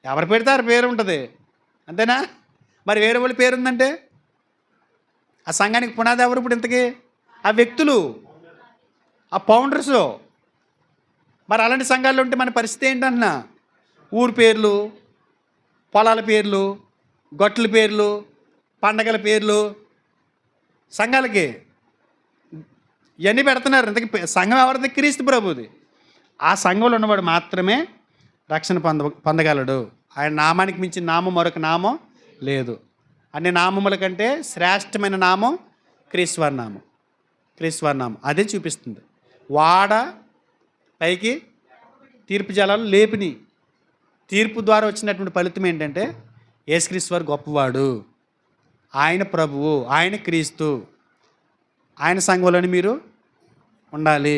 ఎవరు పెడితే ఆ పేరు ఉంటుంది, అంతేనా? మరి వేరే వాళ్ళ పేరు ఉందంటే ఆ సంఘానికి పునాది ఎవరు? ఇప్పుడు ఇంతకీ ఆ వ్యక్తులు, ఆ ఫౌండర్స్. మరి అలాంటి సంఘాలు ఉంటే మన పరిస్థితి ఏంటన్నా? ఊరు పేర్లు, పొలాల పేర్లు, గొట్ల పేర్లు, పండగల పేర్లు సంఘాలకి ఇవన్నీ పెడుతున్నారు. ఇంతకీ సంఘం ఎవరిది? క్రీస్తు ప్రభుది. ఆ సంఘంలో ఉన్నవాడు మాత్రమే రక్షణ పొందగలడు. ఆయన నామానికి మించిన నామం మరొక నామం లేదు. అన్ని నామముల కంటే శ్రేష్టమైన నామం క్రీస్తువారి నామం. క్రీస్తువారి నామం అదే చూపిస్తుంది. వాడ పైకి తీర్పు జలాలు లేపిని. తీర్పు ద్వారా వచ్చినటువంటి ఫలితం ఏంటంటే యేసుక్రీస్తు వారు గొప్పవాడు, ఆయన ప్రభువు, ఆయన క్రీస్తు. ఆయన సంఘంలోని మీరు ఉండాలి.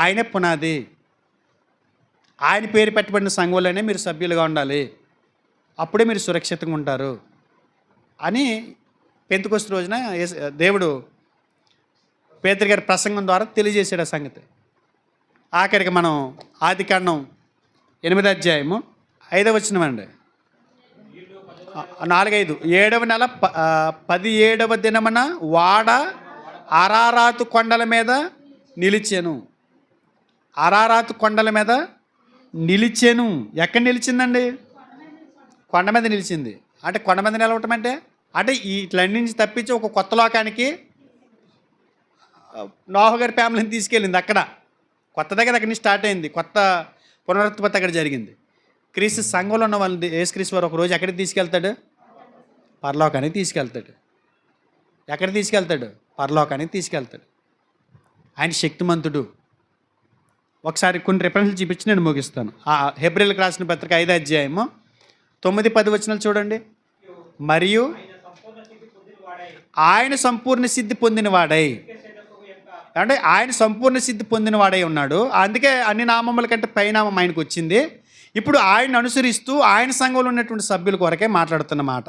ఆయనే పునాది. ఆయన పేరు పెట్టబడిన సంఘంలోనే మీరు సభ్యులుగా ఉండాలి. అప్పుడే మీరు సురక్షితంగా ఉంటారు అని పెంతెకొస్తు రోజున దేవుడు పేతురు గారి ప్రసంగం ద్వారా తెలియజేసాడు ఆ సంగతి. ఆఖరికి మనం ఆదికాండం 8వ అధ్యాయము 5వ వచనం అండి, 4-5, 7వ నెల 17వ దినమున వాడ అరారాతు కొండల మీద నిలిచెను. అరారాతు కొండల మీద నిలిచెను. ఎక్కడ నిలిచిందండి? కొండ మీద నిలిచింది. అంటే కొండ మీద నిలవటం అంటే ఇట్లన్నీ నుంచి తప్పించి ఒక కొత్త లోకానికి నోహ గారి ఫ్యామిలీని తీసుకెళ్ళింది. అక్కడ కొత్తదే కదా, అక్కడి నుంచి స్టార్ట్ అయింది. కొత్త పునరుత్పత్తి అక్కడ జరిగింది. క్రీస్తు సంఘంలో ఉన్న వాళ్ళని యేసుక్రీస్తు వారు ఒకరోజు ఎక్కడికి తీసుకెళ్తాడు? పరలోకానికి తీసుకెళ్తాడు. ఎక్కడ తీసుకెళ్తాడు? పరలోకానికి తీసుకెళ్తాడు. ఆయన శక్తిమంతుడు. ఒకసారి కొన్ని రిఫరెన్స్లు చూపించి నేను ముగిస్తాను. హెబ్రీయులకు రాసిన పత్రిక 5వ అధ్యాయము 9-10 వచనాలు చూడండి. మరియు ఆయన సంపూర్ణ సిద్ధి పొందినవాడై, అంటే ఆయన సంపూర్ణ సిద్ధి పొందినవాడై ఉన్నాడు. అందుకే అన్ని నామముల కంటే పైనామం ఆయనకు వచ్చింది. ఇప్పుడు ఆయన అనుసరిస్తూ ఆయన సంఘంలో ఉన్నటువంటి సభ్యుల కొరకే మాట్లాడుతున్న మాట.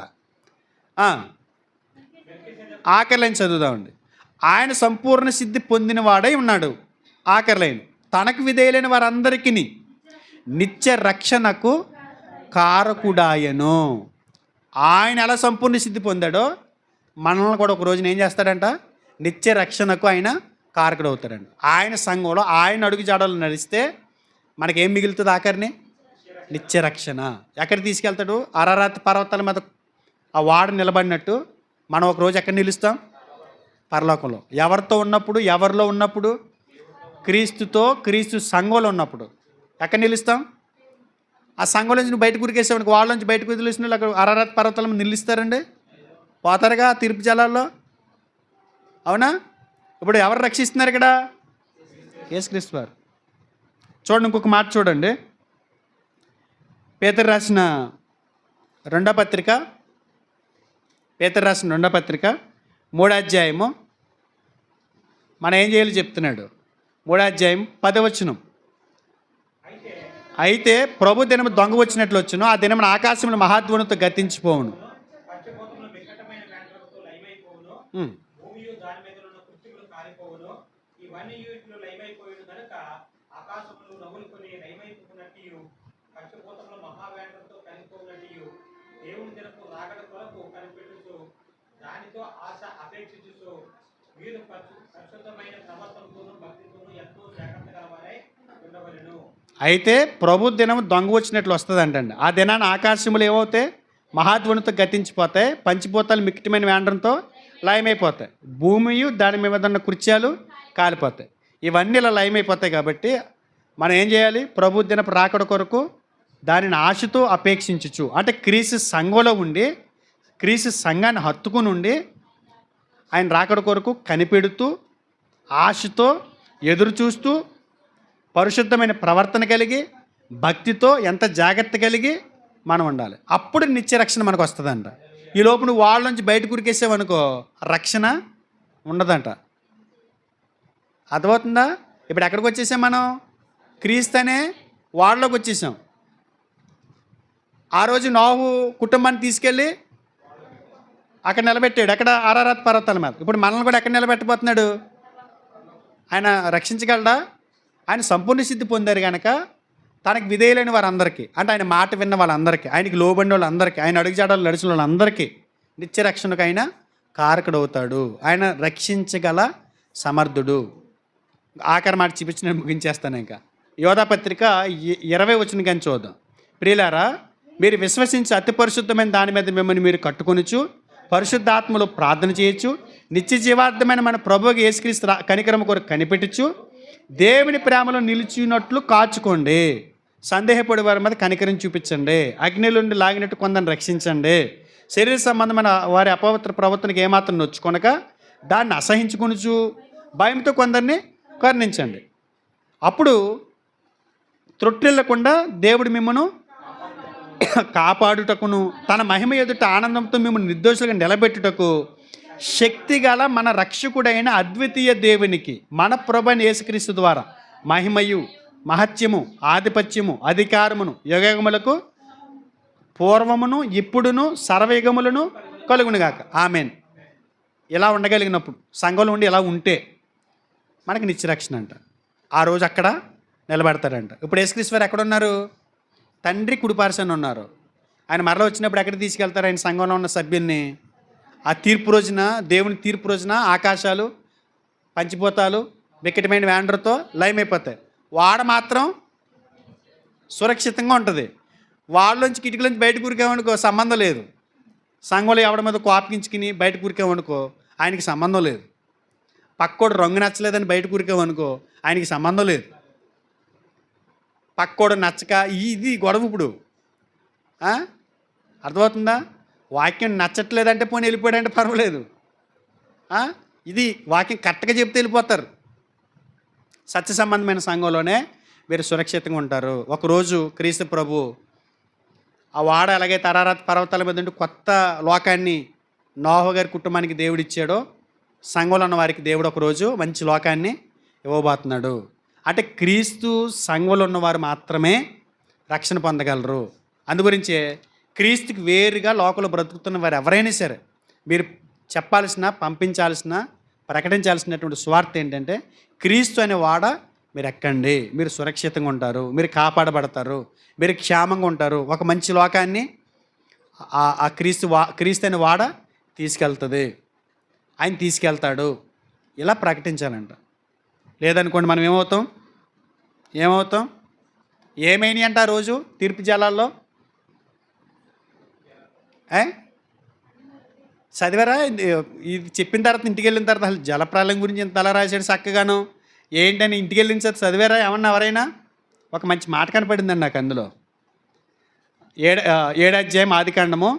ఆఖరి లైన్ చదువుదామండి. ఆయన సంపూర్ణ సిద్ధి పొందినవాడై ఉన్నాడు. ఆఖరి లైన్, తనకు విధేయులైన వారందరికీ నిత్య రక్షణకు కారకుడాయను. ఆయన ఎలా సంపూర్ణ సిద్ధి పొందాడో మనల్ని కూడా ఒక రోజున ఏం చేస్తాడంట? నిత్య రక్షణకు ఆయన కారకుడు అవుతాడండి. ఆయన సంఘంలో ఆయన అడుగు జాడలు నడిస్తే మనకేం మిగులుతుంది? ఆఖరిని నిత్య రక్షణ. ఎక్కడ తీసుకెళ్తాడు? అరారాత్ పర్వతాల మీద ఆ వాడ నిలబడినట్టు మనం ఒకరోజు ఎక్కడ నిలుస్తాం? పరలోకంలో. ఎవరితో ఉన్నప్పుడు? ఎవరిలో ఉన్నప్పుడు? క్రీస్తుతో, క్రీస్తు సంఘంలో ఉన్నప్పుడు ఎక్కడ నిలుస్తాం? ఆ సంఘం నుంచి నువ్వు బయటకు ఉరికేసావు, వాళ్ళ నుంచి బయటకు వదిలేసిన వాళ్ళు అక్కడ అరారాత్ పర్వతాల మీద నిలుస్తారండి, పోతారుగా తీర్పు జలాల్లో. అవునా? ఇప్పుడు ఎవరు రక్షిస్తున్నారు ఇక్కడ? యేసుక్రీస్తు వారు. చూడండి, ఇంకొక మాట చూడండి. పేతురు రాసిన రెండో పత్రిక 3వ అధ్యాయము మనం ఏం చేయాలో చెప్తున్నాడు. 3వ అధ్యాయం 10వ వచనం. అయితే ప్రభు దినము దొంగ వచ్చినట్లు వచ్చును, ఆ దినమున ఆకాశంలో మహాధ్వనుతో గతించిపోవును. అయితే ప్రభు దినం దొంగ వచ్చినట్లు వస్తుంది అంటండి. ఆ దినాన్ని ఆకాశములు ఏమవుతాయి? మహాధ్వనితో గతించిపోతాయి. పంచిపోతాలు మిక్కిటమైన వేండ్రంతో లయమైపోతాయి. భూమియు దాని మీద ఉన్న కృత్యాలు కాలిపోతాయి. ఇవన్నీ ఇలా లయమైపోతాయి. కాబట్టి మనం ఏం చేయాలి? ప్రభు దినపు రాకడ కొరకు దానిని ఆశతో అపేక్షించచ్చు. అంటే క్రీస్తు సంఘంలో ఉండి, క్రీస్తు సంఘాన్ని హత్తుకుని ఉండి ఆయన రాకడ కొరకు కనిపెడుతూ, ఆశతో ఎదురు చూస్తూ, పరిశుద్ధమైన ప్రవర్తన కలిగి, భక్తితో ఎంత జాగ్రత్త కలిగి మనం ఉండాలి. అప్పుడు నిత్యరక్షణ మనకు వస్తుందంట. ఈ లోపు నువ్వు వాళ్ళ నుంచి బయటకు ఉరికేసావనుకో, రక్షణ ఉండదంట. అర్థమవుతుందా? ఇప్పుడు ఎక్కడికి వచ్చేసాం మనం? క్రీస్తు అనే వాళ్ళలోకి వచ్చేసాం. ఆ రోజు నోహు కుటుంబాన్ని తీసుకెళ్ళి అక్కడ నిలబెట్టాడు. ఎక్కడ? అరారాత్ పర్వతాల మీద. ఇప్పుడు మనల్ని కూడా ఎక్కడ నిలబెట్టబోతున్నాడు? ఆయన రక్షించగలడా? ఆయన సంపూర్ణ సిద్ధి పొందారు కనుక తనకు విధేయులైన వారందరికీ, అంటే ఆయన మాట విన్న వాళ్ళందరికీ, ఆయనకి లోబడిన వాళ్ళందరికీ, ఆయన అడుగుజాడలు నడిచిన వాళ్ళందరికీ నిత్య రక్షణకు ఆయన కారకుడు అవుతాడు. ఆయన రక్షించగల సమర్థుడు. ఆఖరి మాట చూపించి నేను ముగించేస్తాను. ఇంకా యోధా పత్రిక 20వ వచనం కానీ చూద్దాం. ప్రియులారా, మీరు విశ్వసించి అతి పరిశుద్ధమైన దాని మీద మిమ్మల్ని మీరు కట్టుకొనుచు, పరిశుద్ధాత్మలో ప్రార్థన చేయొచ్చు, నిత్య జీవార్థమైన మన ప్రభువుకి యేసుక్రీస్తు కనికరము కొరకు కనిపెట్టచ్చు, దేవుని ప్రేమలో నిలిచినట్లు కాచుకోండి, సందేహపడే వారి మీద కనికరం చూపించండి, అగ్నిలోండి లాగినట్టు కొందరిని రక్షించండి, శరీర సంబంధమైన వారి అపవిత్ర ప్రవర్తనకి ఏమాత్రం నొచ్చుకొనక దాన్ని అసహించుకొనుచు భయంతో కొందరిని కరుణించండి. అప్పుడు త్రొట్టిల్లకుండా దేవుడు మిమ్మను కాపాడుటకును తన మహిమ ఎదుట ఆనందంతో మిమ్మల్ని నిర్దోషులుగా నిలబెట్టుటకు శక్తిగల మన రక్షకుడైన అద్వితీయ దేవునికి మన ప్రభువైన యేసుక్రీస్తు ద్వారా మహిమయు, మహత్యము, ఆధిపత్యము, అధికారమును యుగములకు పూర్వమును ఇప్పుడును సర్వయుగములను కలుగునుగాక. ఆమెన్. ఇలా ఉండగలిగినప్పుడు, సంఘంలో ఉండి ఇలా ఉంటే మనకి నిత్యరక్షణ అంట. ఆ రోజు అక్కడ నిలబెడతారంట. ఇప్పుడు యేసుక్రీస్తు వారు ఎక్కడున్నారు? తండ్రి కుడిపార్శ్వన ఉన్నారు. ఆయన మరలా వచ్చినప్పుడు ఎక్కడ తీసుకెళ్తారు ఆయన సంఘంలో ఉన్న సభ్యుల్ని? ఆ తీర్పు రోజున, దేవుని తీర్పు రోజున ఆకాశాలు పంచిపోతాలు వికటమైన వ్యాండర్తో లయమైపోతాయి. వాడ మాత్రం సురక్షితంగా ఉంటుంది. వాళ్ళలోంచి కిటికీలోంచి బయటకు ఉరికామనుకో సంబంధం లేదు. సంఘంలో ఎవడి మీద కోపగించుకుని బయటకు ఉరికామనుకో ఆయనకి సంబంధం లేదు. పక్కోడు రంగు నచ్చలేదని బయటకు ఉరికామనుకో ఆయనకి సంబంధం లేదు. పక్కోడు నచ్చక ఇది గొడవ. ఇప్పుడు అర్థమవుతుందా? వాక్యం నచ్చట్లేదంటే పోనీ వెళ్ళిపోయాడంటే పర్వాలేదు. ఇది వాక్యం కరెక్ట్గా చెప్తే వెళ్ళిపోతారు. సత్య సంబంధమైన సంఘంలోనే మీరు సురక్షితంగా ఉంటారు. ఒకరోజు క్రీస్తు ప్రభు ఆ వాడ ఎలాగైతే అరారత్ పర్వతాల మీద ఉండి కొత్త లోకాన్ని నోహ గారి కుటుంబానికి దేవుడు ఇచ్చాడో, సంఘంలో ఉన్న వారికి దేవుడు ఒకరోజు మంచి లోకాన్ని ఇవ్వబోతున్నాడు. అంటే క్రీస్తు సంఘంలో ఉన్నవారు మాత్రమే రక్షణ పొందగలరు. అందుగురించే క్రీస్తుకి వేరుగా లోకంలో బ్రతుకుతున్న వారు ఎవరైనా సరే మీరు చెప్పాల్సిన, పంపించాల్సిన, ప్రకటించాల్సినటువంటి స్వార్థ ఏంటంటే క్రీస్తు అనే వాడ మీరు ఎక్కండి, మీరు సురక్షితంగా ఉంటారు, మీరు కాపాడబడతారు, మీరు క్షేమంగా ఉంటారు. ఒక మంచి లోకాన్ని ఆ క్రీస్తు అనే వాడ తీసుకెళ్తుంది, ఆయన తీసుకెళ్తాడు. ఇలా ప్రకటించాలంట. లేదనుకోండి మనం ఏమవుతాం? ఏమైనాయి అంట ఆ రోజు తీర్పు జలాల్లో? చదివారా? ఇది చెప్పిన తర్వాత ఇంటికి వెళ్ళిన తర్వాత అసలు జలప్రలయం గురించి ఇంత అలా రాశాడు చక్కగాను. ఏంటని ఇంటికి వెళ్ళిన తర్వాత చదివారా ఏమన్నా ఎవరైనా? ఒక మంచి మాట కనపడిందండి నాకు అందులో. 7వ అధ్యాయం ఆదికాండము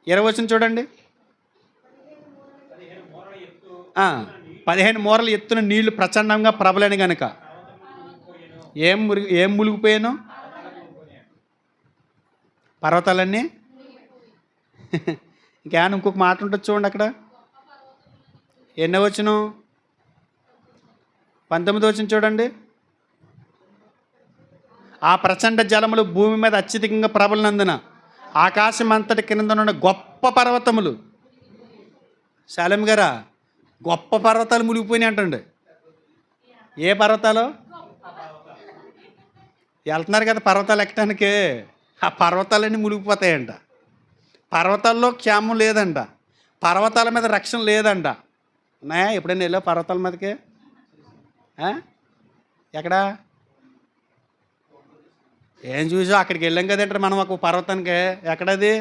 20 వచనం చూడండి. 15 మూరల ఎత్తున నీళ్లు ప్రచండంగా ప్రబలని గనుక ఏం మునిగిపోయాను? పర్వతాలన్నీ. ఇంకేమైనా ఇంకొక మాట ఉంటుంది చూడండి అక్కడ. ఎన్నో వచనం? 19వ వచనం చూడండి. ఆ ప్రచండ జలములు భూమి మీద అత్యధికంగా ప్రబలినందున ఆకాశం అంతటి కింద ఉన్న గొప్ప పర్వతములు. శాలం గారా, గొప్ప పర్వతాలు మునిగిపోయినాయి అంటండి. ఏ పర్వతాలు? వెళ్తున్నారు కదా పర్వతాలు ఎక్కడానికి. ఆ పర్వతాలన్నీ మునిగిపోతాయంట. పర్వతాల్లో క్షేమం లేదంట. పర్వతాల మీద రక్షణ లేదంట. ఉన్నాయా? ఎప్పుడైనా వెళ్ళావు పర్వతాల మీదకి? ఎక్కడా? ఏం చూసావు? అక్కడికి వెళ్ళాం కదంటారు మనం ఒక పర్వతానికి. ఎక్కడది?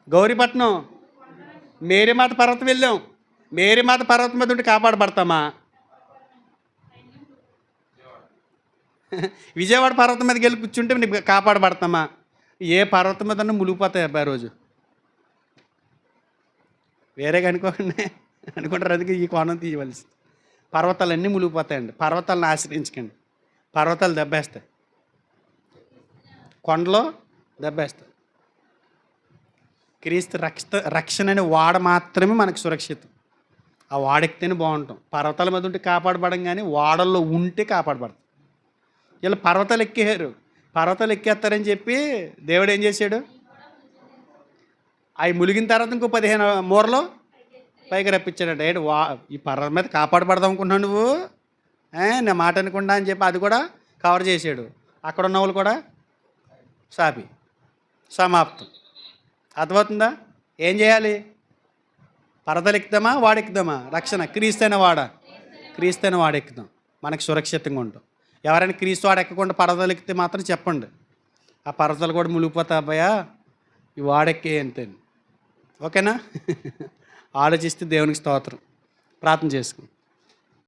గౌరీపట్నం మేరీమాత పర్వతం వెళ్ళాం. మేరీమాత పర్వతం మీద ఉండి కాపాడబడతామా? విజయవాడ పర్వతం మీదకి వెళ్ళి కూర్చుంటే నీకు కాపాడబడతామా? ఏ పర్వతం మీద మునిగిపోతాయి అబ్బాయి రోజు. వేరేగా అనుకుంటారు. అందుకే ఈ కోణం తీయవలసి. పర్వతాలన్నీ మునిగిపోతాయండి. పర్వతాలను ఆశ్రయించకండి. పర్వతాలు దెబ్బేస్తాయి, కొండలో దెబ్బేస్తాయి. క్రీస్తు రక్షణ అనే వాడ మాత్రమే మనకు సురక్షితం. ఆ వాడెక్కితేనే బాగుంటాం. పర్వతాల మీద ఉంటే కాపాడబడం, కానీ వాడల్లో ఉంటే కాపాడబడతాం. ఇలా పర్వతాలు ఎక్కేశారు. పర్వతాలు ఎక్కేస్తారని చెప్పి దేవుడు ఏం చేశాడు? అవి ములిగిన తర్వాత ఇంకో 15 మూరలు పైకి రప్పించాడట. ఈ పర్వతం మీద కాపాడబడదాం అనుకుంటున్నావు నువ్వు, నా మాట అనుకుండా అని చెప్పి అది కూడా కవర్ చేశాడు. అక్కడ ఉన్న వాళ్ళు కూడా సాపి సమాప్తం. అర్థమవుతుందా? ఏం చేయాలి? పర్వతాలు ఎక్కుదామా, వాడెక్కుదామా? రక్షణ క్రీస్తైన వాడెక్కుదాం. మనకు సురక్షితంగా ఉంటాం. ఎవరైనా క్రీస్తు వాడు ఎక్కకుండా పర్వతాలు ఎక్కితే మాత్రం చెప్పండి. ఆ పర్వతాలు కూడా మునిగిపోతా అబ్బాయా, ఈ వాడెక్కే అంతే. ఓకేనా? ఆలోచిస్తే దేవునికి స్తోత్రం. ప్రార్థన చేసుకుందాం.